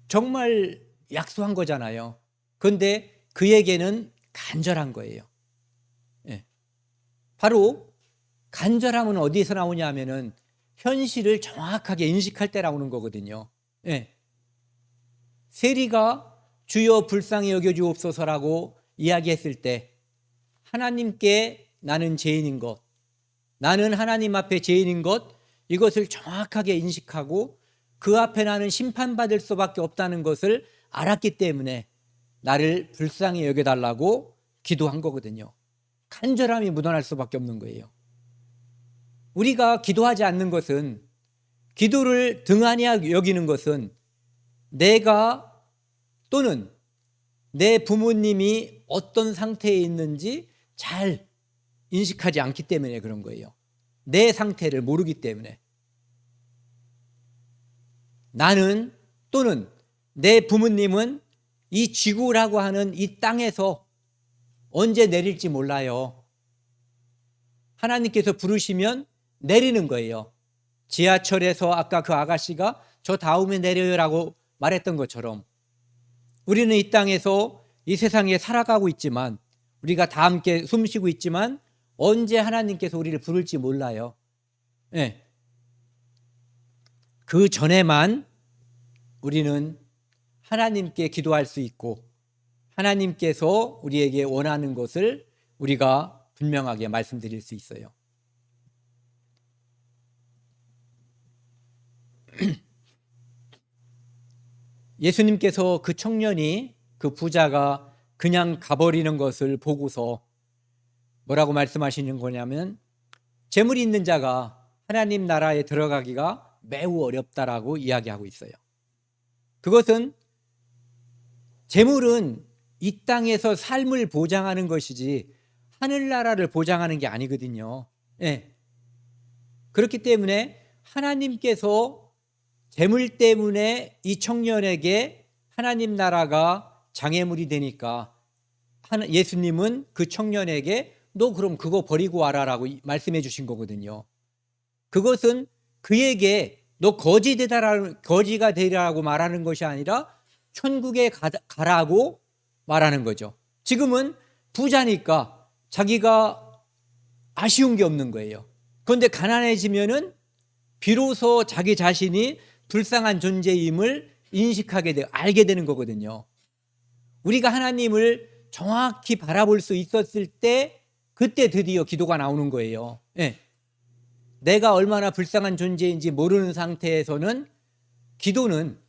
정말 약소한 거잖아요. 그런데 그에게는 간절한 거예요. 예. 바로 간절함은 어디에서 나오냐 하면은 현실을 정확하게 인식할 때 나오는 거거든요. 예. 세리가 주여 불쌍히 여겨주옵소서라고 이야기했을 때 하나님께 나는 죄인인 것, 나는 하나님 앞에 죄인인 것, 이것을 정확하게 인식하고 그 앞에 나는 심판받을 수밖에 없다는 것을 알았기 때문에 나를 불쌍히 여겨달라고 기도한 거거든요. 간절함이 묻어날 수밖에 없는 거예요. 우리가 기도하지 않는 것은, 기도를 등한히 여기는 것은 내가 또는 내 부모님이 어떤 상태에 있는지 잘 인식하지 않기 때문에 그런 거예요. 내 상태를 모르기 때문에. 나는 또는 내 부모님은 이 지구라고 하는 이 땅에서 언제 내릴지 몰라요. 하나님께서 부르시면 내리는 거예요. 지하철에서 아까 그 아가씨가 저 다음에 내려요라고 말했던 것처럼 우리는 이 땅에서 이 세상에 살아가고 있지만, 우리가 다 함께 숨쉬고 있지만 언제 하나님께서 우리를 부를지 몰라요. 네. 그 전에만 우리는 하나님께 기도할 수 있고 하나님께서 우리에게 원하는 것을 우리가 분명하게 말씀드릴 수 있어요. 예수님께서 그 청년이, 그 부자가 그냥 가버리는 것을 보고서 뭐라고 말씀하시는 거냐면 재물이 있는 자가 하나님 나라에 들어가기가 매우 어렵다라고 이야기하고 있어요. 그것은 재물은 이 땅에서 삶을 보장하는 것이지 하늘나라를 보장하는 게 아니거든요. 네. 그렇기 때문에 하나님께서 재물 때문에 이 청년에게 하나님 나라가 장애물이 되니까 예수님은 그 청년에게 너 그럼 그거 버리고 와라라고 말씀해 주신 거거든요. 그것은 그에게 너 거지가 되라고 말하는 것이 아니라 천국에 가라고 말하는 거죠. 지금은 부자니까 자기가 아쉬운 게 없는 거예요. 그런데 가난해지면은 비로소 자기 자신이 불쌍한 존재임을 알게 되는 거거든요. 우리가 하나님을 정확히 바라볼 수 있었을 때 그때 드디어 기도가 나오는 거예요. 네. 내가 얼마나 불쌍한 존재인지 모르는 상태에서는 기도는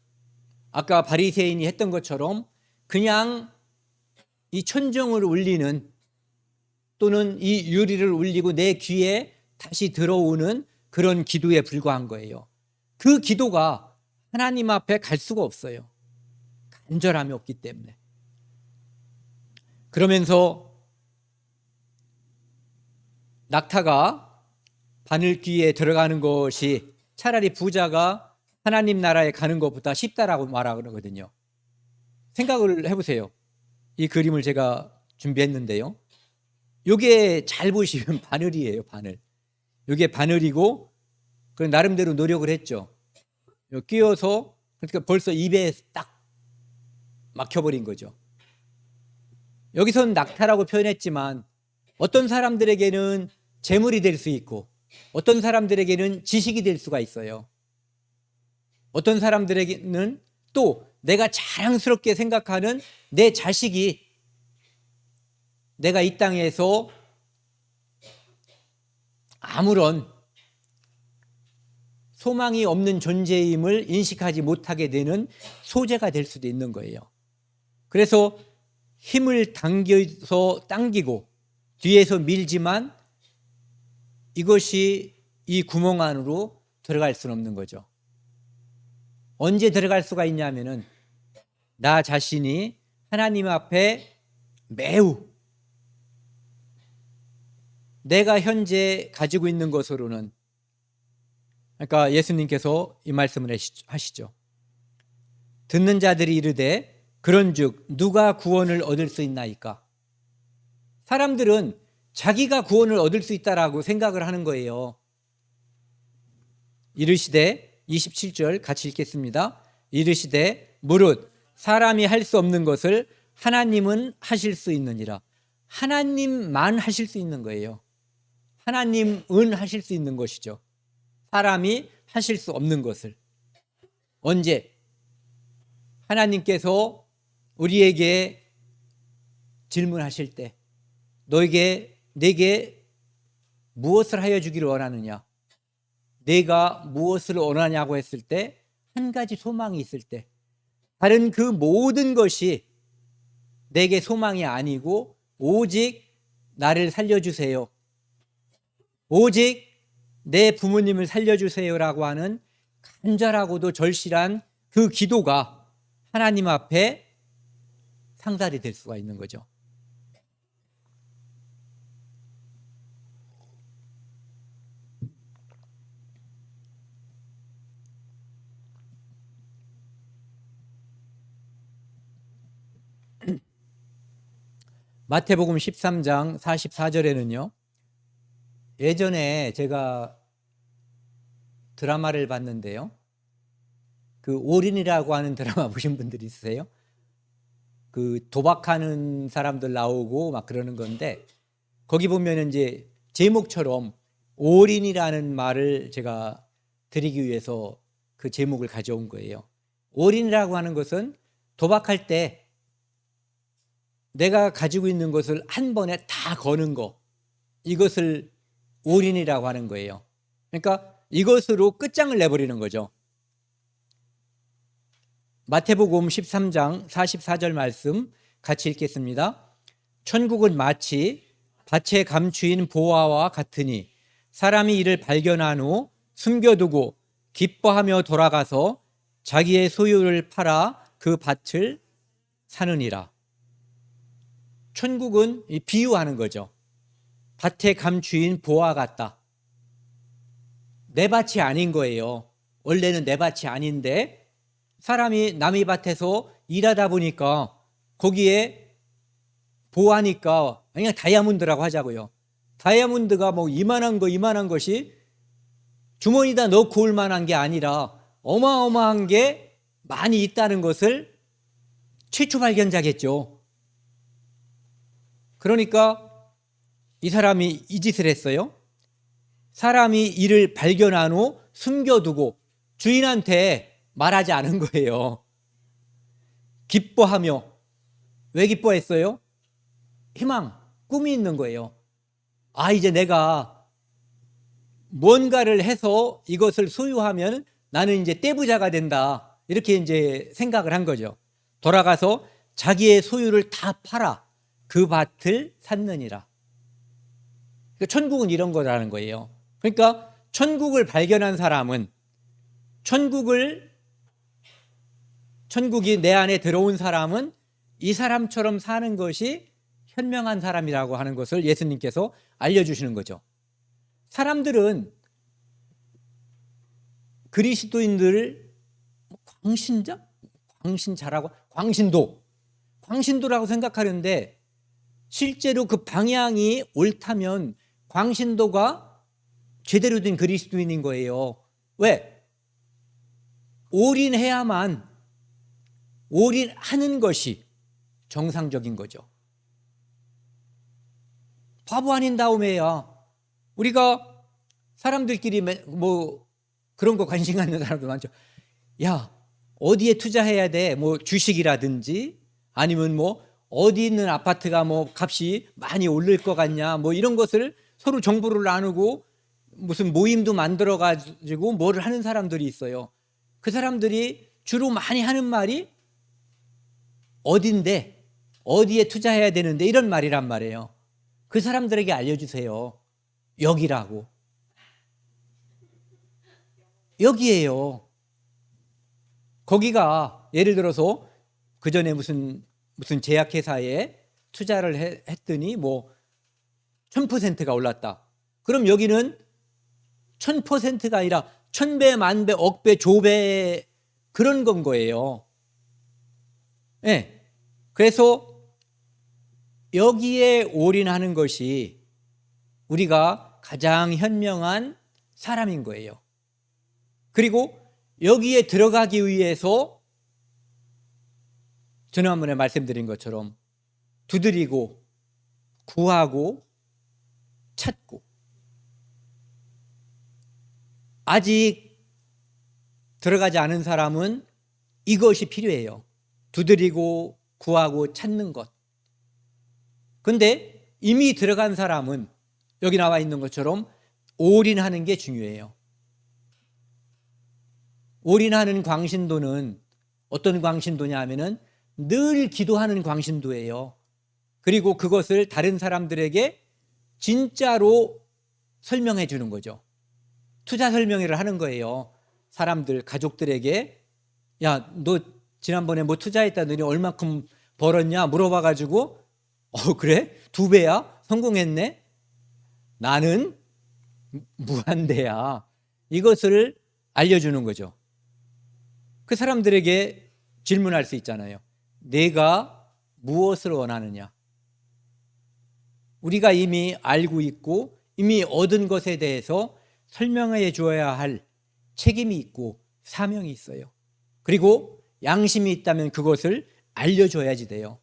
아까 바리새인이 했던 것처럼 그냥 이 천정을 울리는 또는 이 유리를 울리고 내 귀에 다시 들어오는 그런 기도에 불과한 거예요. 그 기도가 하나님 앞에 갈 수가 없어요. 간절함이 없기 때문에. 그러면서 낙타가 바늘귀에 들어가는 것이 차라리 부자가 하나님 나라에 가는 것보다 쉽다라고 말하거든요. 생각을 해보세요. 이 그림을 제가 준비했는데요. 이게 잘 보시면 바늘이에요. 바늘. 이게 바늘이고 나름대로 노력을 했죠. 끼워서 그러니까 벌써 입에 딱 막혀버린 거죠. 여기서는 낙타라고 표현했지만 어떤 사람들에게는 재물이 될 수 있고 어떤 사람들에게는 지식이 될 수가 있어요. 어떤 사람들에게는 또 내가 자랑스럽게 생각하는 내 자식이 내가 이 땅에서 아무런 소망이 없는 존재임을 인식하지 못하게 되는 소재가 될 수도 있는 거예요. 그래서 힘을 당기고 뒤에서 밀지만 이것이 이 구멍 안으로 들어갈 수는 없는 거죠. 언제 들어갈 수가 있냐면은 나 자신이 하나님 앞에 매우 내가 현재 가지고 있는 것으로는, 그러니까 예수님께서 이 말씀을 하시죠. 듣는 자들이 이르되 그런즉 누가 구원을 얻을 수 있나이까? 사람들은 자기가 구원을 얻을 수 있다라고 생각을 하는 거예요. 이르시되 27절 같이 읽겠습니다. 이르시되 무릇 사람이 할 수 없는 것을 하나님은 하실 수 있느니라. 하나님만 하실 수 있는 거예요. 하나님은 하실 수 있는 것이죠. 사람이 하실 수 없는 것을. 언제? 하나님께서 우리에게 질문하실 때 내게 무엇을 하여 주기를 원하느냐? 내가 무엇을 원하냐고 했을 때 한 가지 소망이 있을 때 다른 그 모든 것이 내게 소망이 아니고 오직 나를 살려주세요. 오직 내 부모님을 살려주세요라고 하는 간절하고도 절실한 그 기도가 하나님 앞에 상달이 될 수가 있는 거죠. 마태복음 13장 44절에는요. 예전에 제가 드라마를 봤는데요. 그 올인이라고 하는 드라마 보신 분들 있으세요? 그 도박하는 사람들 나오고 막 그러는 건데 거기 보면 이제 제목처럼 올인이라는 말을 제가 드리기 위해서 그 제목을 가져온 거예요. 올인이라고 하는 것은 도박할 때 내가 가지고 있는 것을 한 번에 다 거는 거, 이것을 올인이라고 하는 거예요. 그러니까 이것으로 끝장을 내버리는 거죠. 마태복음 13장 44절 말씀 같이 읽겠습니다. 천국은 마치 밭에 감추인 보화와 같으니 사람이 이를 발견한 후 숨겨두고 기뻐하며 돌아가서 자기의 소유를 팔아 그 밭을 사느니라. 천국은 비유하는 거죠. 밭에 감추인 보화 같다. 내 밭이 아닌 거예요. 원래는 내 밭이 아닌데 사람이 남의 밭에서 일하다 보니까 거기에 보화니까 그냥 다이아몬드라고 하자고요. 다이아몬드가 뭐 이만한 것이 주머니에다 넣고 올 만한 게 아니라 어마어마한 게 많이 있다는 것을 최초 발견자겠죠. 그러니까 이 사람이 이 짓을 했어요. 사람이 이를 발견한 후 숨겨두고 주인한테 말하지 않은 거예요. 기뻐하며. 왜 기뻐했어요? 희망, 꿈이 있는 거예요. 아, 이제 내가 뭔가를 해서 이것을 소유하면 나는 이제 떼부자가 된다. 이렇게 이제 생각을 한 거죠. 돌아가서 자기의 소유를 다 팔아 그 밭을 샀느니라. 천국은 이런 거라는 거예요. 그러니까 천국을 발견한 사람은 천국이 내 안에 들어온 사람은 이 사람처럼 사는 것이 현명한 사람이라고 하는 것을 예수님께서 알려주시는 거죠. 사람들은 그리스도인들을 광신자? 광신자라고? 광신도라고 생각하는데 실제로 그 방향이 옳다면 광신도가 제대로 된 그리스도인인 거예요. 왜? 올인하는 것이 정상적인 거죠. 바보 아닌 다음에야 우리가 사람들끼리 뭐 그런 거 관심 갖는 사람도 많죠. 야, 어디에 투자해야 돼? 뭐 주식이라든지 아니면 뭐 어디 있는 아파트가 뭐 값이 많이 오를 것 같냐? 뭐 이런 것을 서로 정보를 나누고 무슨 모임도 만들어 가지고 뭐를 하는 사람들이 있어요. 그 사람들이 주로 많이 하는 말이 어딘데, 어디에 투자해야 되는데 이런 말이란 말이에요. 그 사람들에게 알려주세요. 여기라고. 여기에요. 거기가 예를 들어서 그 전에 무슨 제약회사에 투자를 했더니 뭐 1000%가 올랐다. 그럼 여기는 1000%가 아니라 1000배, 만배, 억배, 조배 그런 건 거예요. 네. 그래서 여기에 올인하는 것이 우리가 가장 현명한 사람인 거예요. 그리고 여기에 들어가기 위해서 지난번에 말씀드린 것처럼 두드리고 구하고 찾고 아직 들어가지 않은 사람은 이것이 필요해요. 두드리고 구하고 찾는 것. 근데 이미 들어간 사람은 여기 나와 있는 것처럼 올인하는 게 중요해요. 올인하는 광신도는 어떤 광신도냐 하면은 늘 기도하는 광신도예요. 그리고 그것을 다른 사람들에게 진짜로 설명해 주는 거죠. 투자 설명회를 하는 거예요. 사람들, 가족들에게 야, 너 지난번에 뭐 투자했다더니 얼마큼 벌었냐 물어봐가지고 그래? 2배야? 성공했네? 나는 무한대야. 이것을 알려주는 거죠. 그 사람들에게 질문할 수 있잖아요. 내가 무엇을 원하느냐? 우리가 이미 알고 있고 이미 얻은 것에 대해서 설명해 주어야 할 책임이 있고 사명이 있어요. 그리고 양심이 있다면 그것을 알려줘야지 돼요.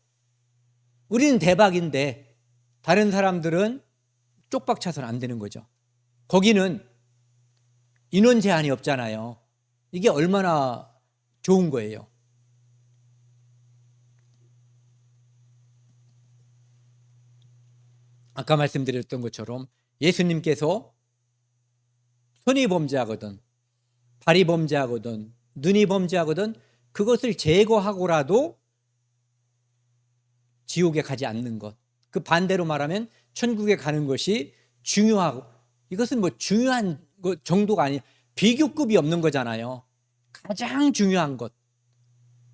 우리는 대박인데 다른 사람들은 쪽박 차서는 안 되는 거죠. 거기는 인원 제한이 없잖아요. 이게 얼마나 좋은 거예요. 아까 말씀드렸던 것처럼 예수님께서 손이 범죄하거든, 발이 범죄하거든, 눈이 범죄하거든 그것을 제거하고라도 지옥에 가지 않는 것. 그 반대로 말하면 천국에 가는 것이 중요하고 이것은 뭐 중요한 것 정도가 아니에요. 비교급이 없는 거잖아요. 가장 중요한 것.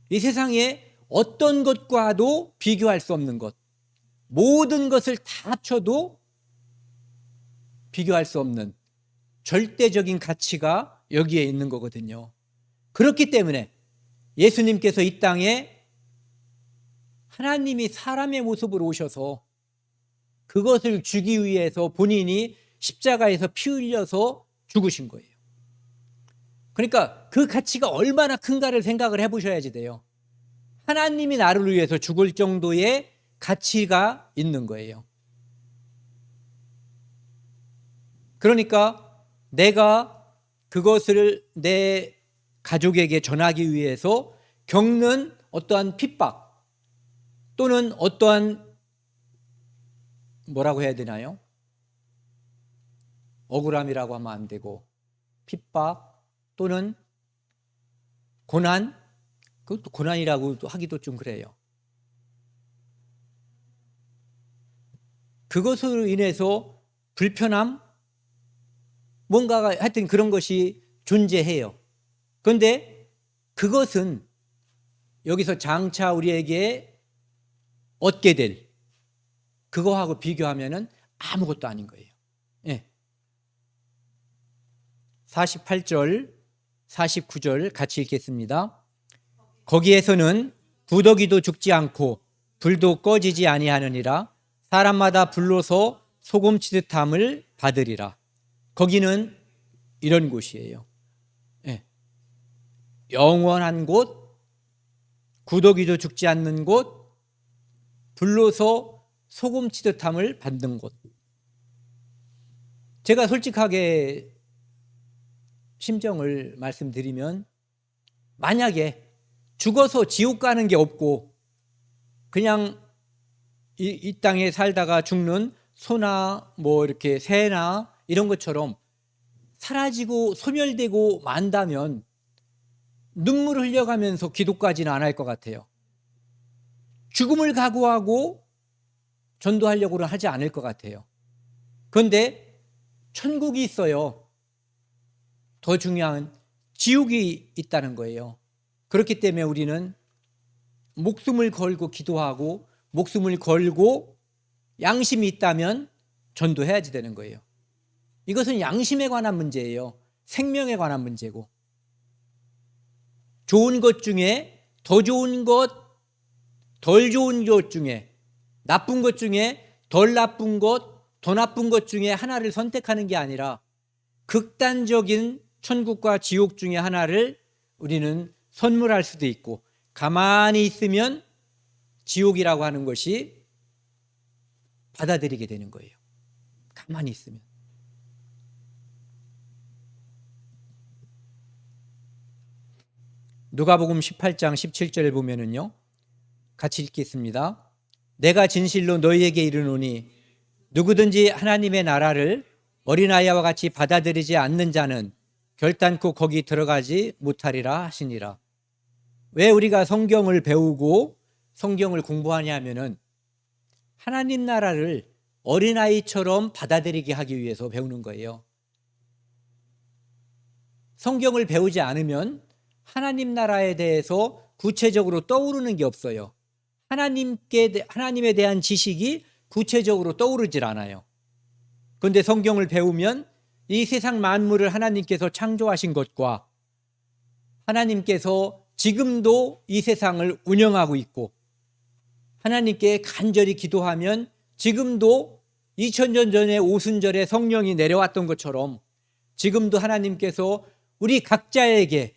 이 세상에 어떤 것과도 비교할 수 없는 것. 모든 것을 다 합쳐도 비교할 수 없는 절대적인 가치가 여기에 있는 거거든요. 그렇기 때문에 예수님께서 이 땅에 하나님이 사람의 모습으로 오셔서 그것을 주기 위해서 본인이 십자가에서 피 흘려서 죽으신 거예요. 그러니까 그 가치가 얼마나 큰가를 생각을 해보셔야지 돼요. 하나님이 나를 위해서 죽을 정도의 가치가 있는 거예요. 그러니까 내가 그것을 내 가족에게 전하기 위해서 겪는 어떠한 핍박 또는 어떠한 뭐라고 해야 되나요? 억울함이라고 하면 안 되고 핍박 또는 고난, 그것도 고난이라고 하기도 좀 그래요. 그것으로 인해서 불편함, 뭔가가 하여튼 그런 것이 존재해요. 그런데 그것은 여기서 장차 우리에게 얻게 될 그거하고 비교하면은 아무것도 아닌 거예요. 예. 48절, 49절 같이 읽겠습니다. 거기에서는 구더기도 죽지 않고 불도 꺼지지 아니하느니라. 사람마다 불로서 소금치듯함을 받으리라. 거기는 이런 곳이에요. 예. 영원한 곳, 구더기도 죽지 않는 곳, 불로서 소금치듯함을 받는 곳. 제가 솔직하게 심정을 말씀드리면, 만약에 죽어서 지옥 가는 게 없고 그냥 이 땅에 살다가 죽는 소나 뭐 이렇게 새나 이런 것처럼 사라지고 소멸되고 만다면 눈물을 흘려가면서 기도까지는 안 할 것 같아요. 죽음을 각오하고 전도하려고는 하지 않을 것 같아요. 그런데 천국이 있어요. 더 중요한 지옥이 있다는 거예요. 그렇기 때문에 우리는 목숨을 걸고 기도하고 목숨을 걸고 양심이 있다면 전도해야지 되는 거예요. 이것은 양심에 관한 문제예요. 생명에 관한 문제고, 좋은 것 중에 더 좋은 것, 덜 좋은 것 중에, 나쁜 것 중에 덜 나쁜 것, 더 나쁜 것 중에 하나를 선택하는 게 아니라 극단적인 천국과 지옥 중에 하나를 우리는 선물할 수도 있고, 가만히 있으면 지옥이라고 하는 것이 받아들이게 되는 거예요. 가만히 있으면. 누가복음 18장 17절을 보면은요, 같이 읽겠습니다. 내가 진실로 너희에게 이르노니 누구든지 하나님의 나라를 어린아이와 같이 받아들이지 않는 자는 결단코 거기 들어가지 못하리라 하시니라. 왜 우리가 성경을 배우고 성경을 공부하냐면은 하나님 나라를 어린아이처럼 받아들이게 하기 위해서 배우는 거예요. 성경을 배우지 않으면 하나님 나라에 대해서 구체적으로 떠오르는 게 없어요. 하나님에 대한 지식이 구체적으로 떠오르질 않아요. 그런데 성경을 배우면 이 세상 만물을 하나님께서 창조하신 것과 하나님께서 지금도 이 세상을 운영하고 있고, 하나님께 간절히 기도하면 지금도 2000년 전에 오순절에 성령이 내려왔던 것처럼 지금도 하나님께서 우리 각자에게,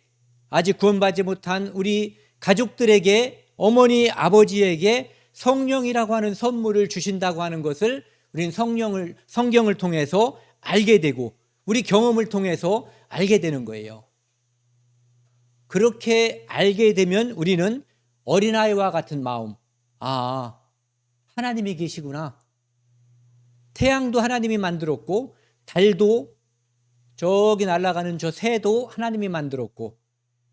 아직 구원받지 못한 우리 가족들에게, 어머니 아버지에게 성령이라고 하는 선물을 주신다고 하는 것을 우리는 성경을 통해서 알게 되고 우리 경험을 통해서 알게 되는 거예요. 그렇게 알게 되면 우리는 어린아이와 같은 마음, 아, 하나님이 계시구나. 태양도 하나님이 만들었고, 달도, 저기 날아가는 저 새도 하나님이 만들었고,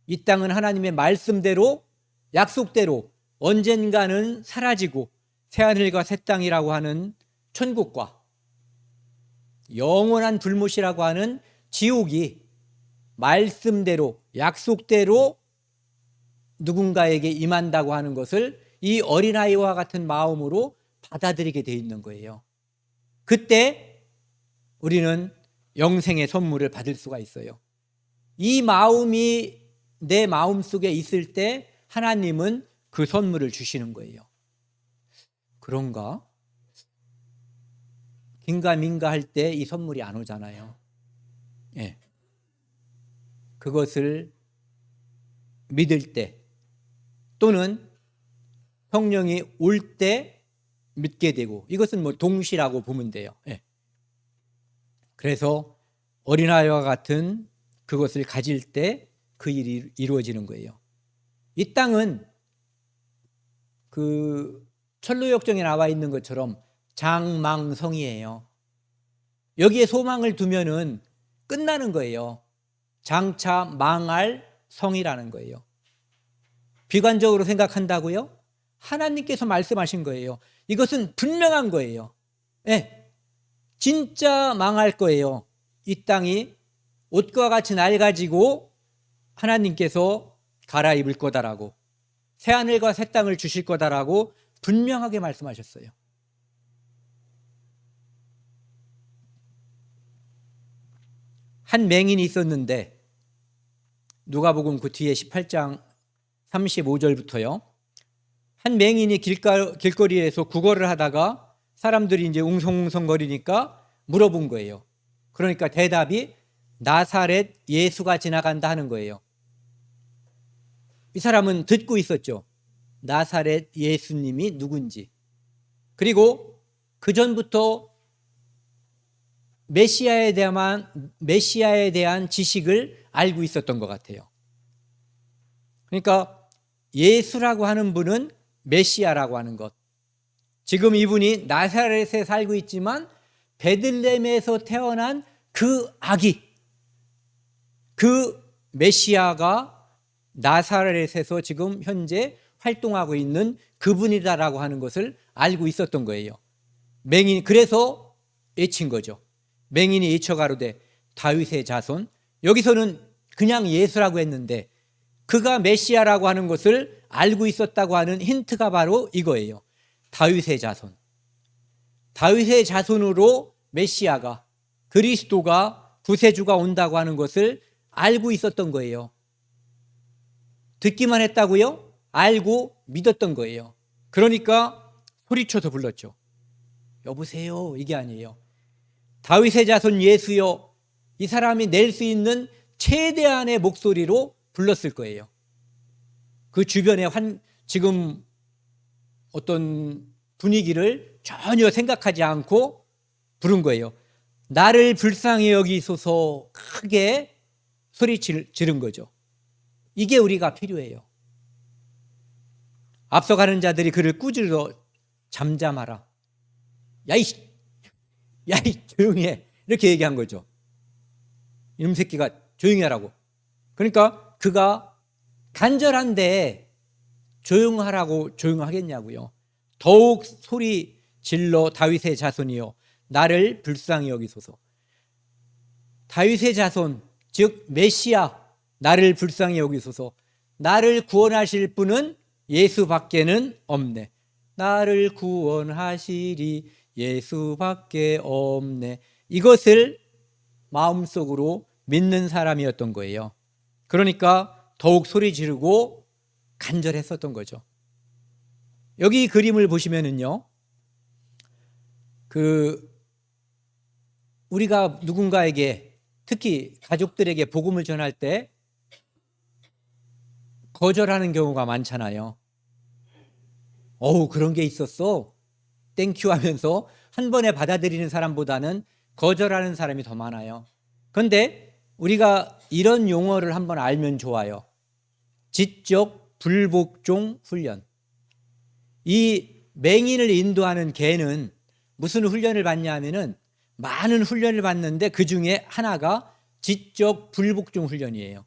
이 땅은 하나님의 말씀대로, 약속대로 언젠가는 사라지고 새하늘과 새 땅이라고 하는 천국과 영원한 불못이라고 하는 지옥이 말씀대로, 약속대로 누군가에게 임한다고 하는 것을 이 어린아이와 같은 마음으로 받아들이게 돼 있는 거예요. 그때 우리는 영생의 선물을 받을 수가 있어요. 이 마음이 내 마음속에 있을 때 하나님은 그 선물을 주시는 거예요. 그런가? 긴가민가 할 때 이 선물이 안 오잖아요. 예. 그것을 믿을 때 또는 성령이 올 때 믿게 되고, 이것은 뭐 동시라고 보면 돼요. 예. 그래서 어린아이와 같은 그것을 가질 때 그 일이 이루어지는 거예요. 이 땅은 그 철로역정에 나와 있는 것처럼 장망성이에요. 여기에 소망을 두면은 끝나는 거예요. 장차 망할 성이라는 거예요. 비관적으로 생각한다고요? 하나님께서 말씀하신 거예요. 이것은 분명한 거예요. 네, 진짜 망할 거예요. 이 땅이 옷과 같이 낡아지고 하나님께서 갈아입을 거다라고, 새하늘과 새 땅을 주실 거다라고 분명하게 말씀하셨어요. 한 맹인이 있었는데 누가복음 그 뒤에 18장 35절부터요. 한 맹인이 길거리에서 구걸을 하다가 사람들이 이제 웅성웅성거리니까 물어본 거예요. 그러니까 대답이 나사렛 예수가 지나간다 하는 거예요. 이 사람은 듣고 있었죠. 나사렛 예수님이 누군지. 그리고 그 전부터 메시아에 대한 지식을 알고 있었던 것 같아요. 그러니까 예수라고 하는 분은 메시아라고 하는 것. 지금 이분이 나사렛에 살고 있지만 베들레헴에서 태어난 그 아기, 그 메시아가 나사렛에서 지금 현재 활동하고 있는 그분이다라고 하는 것을 알고 있었던 거예요. 맹인이 그래서 외친 거죠. 맹인이 외쳐 가로되 다윗의 자손. 여기서는 그냥 예수라고 했는데 그가 메시아라고 하는 것을 알고 있었다고 하는 힌트가 바로 이거예요. 다윗의 자손. 다윗의 자손으로 메시아가, 그리스도가, 구세주가 온다고 하는 것을 알고 있었던 거예요. 듣기만 했다고요? 알고 믿었던 거예요. 그러니까 소리쳐서 불렀죠. 여보세요, 이게 아니에요. 다윗의 자손 예수여. 이 사람이 낼 수 있는 최대한의 목소리로 불렀을 거예요. 그 주변에 지금 어떤 분위기를 전혀 생각하지 않고 부른 거예요. 나를 불쌍히 여기소서. 크게 소리 지른 거죠. 이게 우리가 필요해요. 앞서가는 자들이 그를 꾸짖어 잠잠하라. 야이 조용히 해. 이렇게 얘기한 거죠. 이놈 새끼가 조용히 하라고. 그러니까 그가 간절한데 조용하라고 조용하겠냐고요. 더욱 소리 질러 다윗의 자손이여 나를 불쌍히 여기소서. 다윗의 자손 즉 메시아 나를 불쌍히 여기소서. 나를 구원하실 분은 예수밖에는 없네. 나를 구원하시리 예수밖에 없네. 이것을 마음속으로 믿는 사람이었던 거예요. 그러니까 더욱 소리 지르고 간절했었던 거죠. 여기 그림을 보시면은요, 우리가 누군가에게 특히 가족들에게 복음을 전할 때 거절하는 경우가 많잖아요. 그런 게 있었어? 땡큐 하면서 한 번에 받아들이는 사람보다는 거절하는 사람이 더 많아요. 그런데 우리가 이런 용어를 한번 알면 좋아요. 지적 불복종 훈련. 이 맹인을 인도하는 개는 무슨 훈련을 받냐 하면은 많은 훈련을 받는데 그 중에 하나가 지적 불복종 훈련이에요.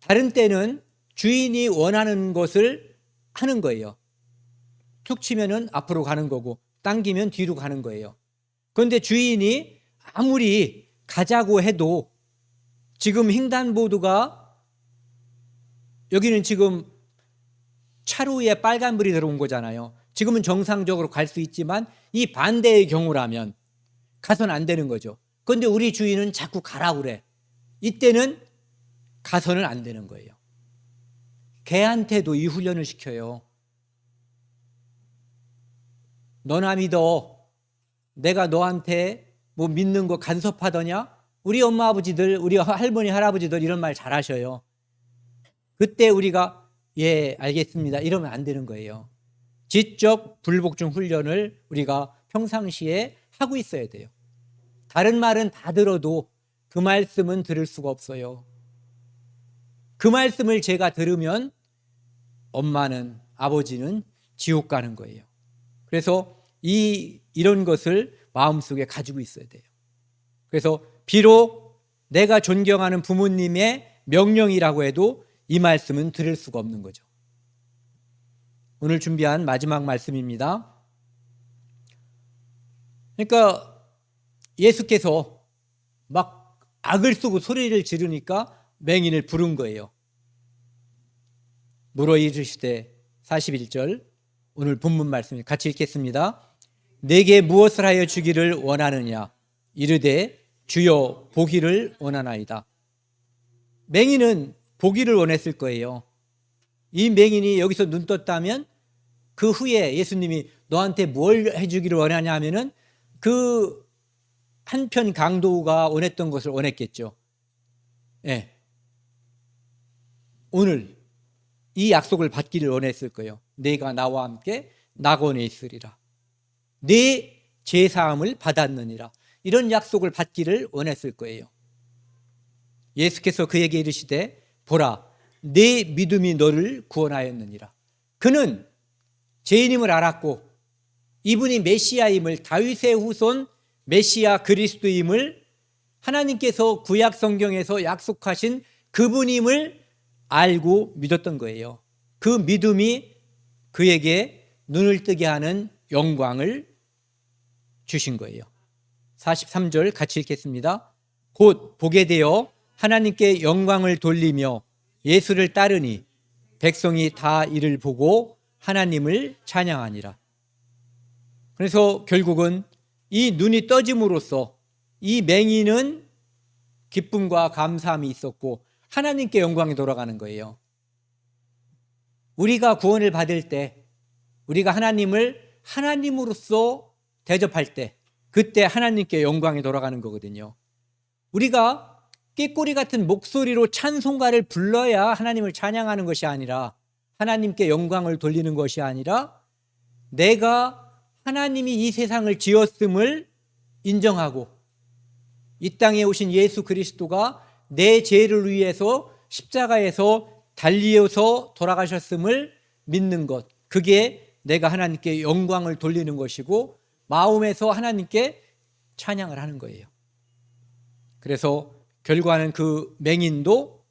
다른 때는 주인이 원하는 것을 하는 거예요. 툭 치면은 앞으로 가는 거고 당기면 뒤로 가는 거예요. 그런데 주인이 아무리 가자고 해도 지금 횡단보도가 여기는 지금 차로에 빨간불이 들어온 거잖아요. 지금은 정상적으로 갈 수 있지만 이 반대의 경우라면 가서는 안 되는 거죠. 그런데 우리 주인은 자꾸 가라고 그래. 이때는 가서는 안 되는 거예요. 개한테도 이 훈련을 시켜요. 너나 믿어. 내가 너한테 뭐 믿는 거 간섭하더냐? 우리 엄마 아버지들, 우리 할머니 할아버지들 이런 말 잘하셔요. 그때 우리가 예 알겠습니다 이러면 안 되는 거예요. 지적 불복종 훈련을 우리가 평상시에 하고 있어야 돼요. 다른 말은 다 들어도 그 말씀은 들을 수가 없어요. 그 말씀을 제가 들으면 엄마는 아버지는 지옥 가는 거예요. 그래서 이런 것을 마음속에 가지고 있어야 돼요. 그래서 비록 내가 존경하는 부모님의 명령이라고 해도 이 말씀은 들을 수가 없는 거죠. 오늘 준비한 마지막 말씀입니다. 그러니까 예수께서 막 악을 쓰고 소리를 지르니까 맹인을 부른 거예요. 물어 이르시되 41절 오늘 본문 말씀 같이 읽겠습니다. 내게 무엇을 하여 주기를 원하느냐? 이르되 주여 보기를 원하나이다. 맹인은 보기를 원했을 거예요. 이 맹인이 여기서 눈 떴다면 그 후에 예수님이 너한테 뭘 해주기를 원하냐 하면은 그 한편 강도가 원했던 것을 원했겠죠. 예. 오늘 이 약속을 받기를 원했을 거예요. 내가 나와 함께 낙원에 있으리라. 내 죄사함을 받았느니라. 이런 약속을 받기를 원했을 거예요. 예수께서 그에게 이르시되 보라 내 믿음이 너를 구원하였느니라. 그는 죄인임을 알았고 이분이 메시아임을, 다윗의 후손 메시아 그리스도임을 하나님께서 구약 성경에서 약속하신 그분임을 알고 믿었던 거예요. 그 믿음이 그에게 눈을 뜨게 하는 영광을 주신 거예요. 43절 같이 읽겠습니다. 곧 보게 되어 하나님께 영광을 돌리며 예수를 따르니 백성이 다 이를 보고 하나님을 찬양하니라. 그래서 결국은 이 눈이 떠짐으로써 이 맹인은 기쁨과 감사함이 있었고 하나님께 영광이 돌아가는 거예요. 우리가 구원을 받을 때, 우리가 하나님을 하나님으로서 대접할 때, 그때 하나님께 영광이 돌아가는 거거든요. 우리가 꾀꼬리 같은 목소리로 찬송가를 불러야 하나님을 찬양하는 것이 아니라, 하나님께 영광을 돌리는 것이 아니라, 내가 하나님이 이 세상을 지었음을 인정하고 이 땅에 오신 예수 그리스도가 내 죄를 위해서 십자가에서 달리어서 돌아가셨음을 믿는 것, 그게 내가 하나님께 영광을 돌리는 것이고 마음에서 하나님께 찬양을 하는 거예요. 그래서 결과는 그 맹인도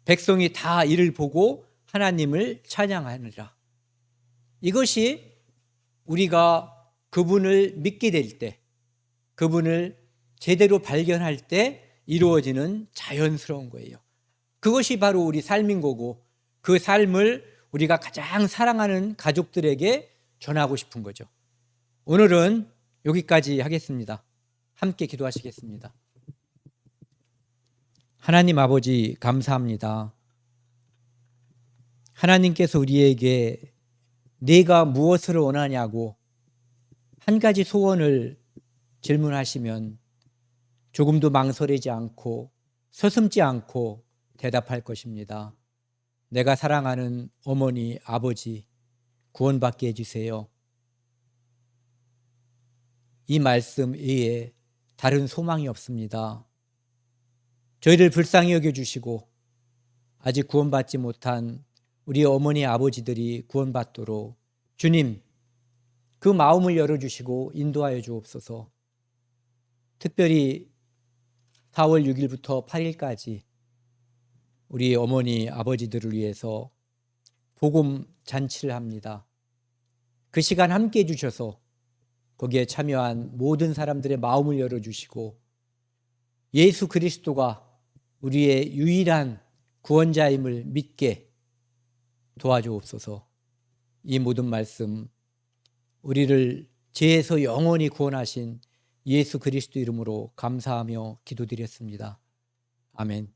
백성이 다 이를 보고 하나님을 찬양하느라. 이것이 우리가 그분을 믿게 될 때, 그분을 제대로 발견할 때 이루어지는 자연스러운 거예요. 그것이 바로 우리 삶인 거고 그 삶을 우리가 가장 사랑하는 가족들에게 전하고 싶은 거죠. 오늘은 여기까지 하겠습니다. 함께 기도하시겠습니다. 하나님 아버지 감사합니다. 하나님께서 우리에게 네가 무엇을 원하냐고 한 가지 소원을 질문하시면 조금도 망설이지 않고 서슴지 않고 대답할 것입니다. 내가 사랑하는 어머니, 아버지 구원받게 해주세요. 이 말씀 외에 다른 소망이 없습니다. 저희를 불쌍히 여겨주시고 아직 구원받지 못한 우리 어머니, 아버지들이 구원받도록 주님 그 마음을 열어주시고 인도하여 주옵소서. 특별히 4월 6일부터 8일까지 우리 어머니, 아버지들을 위해서 복음 잔치를 합니다. 그 시간 함께 해주셔서 거기에 참여한 모든 사람들의 마음을 열어주시고 예수 그리스도가 우리의 유일한 구원자임을 믿게 도와주옵소서. 이 모든 말씀 우리를 죄에서 영원히 구원하신 예수 그리스도 이름으로 감사하며 기도드렸습니다. 아멘.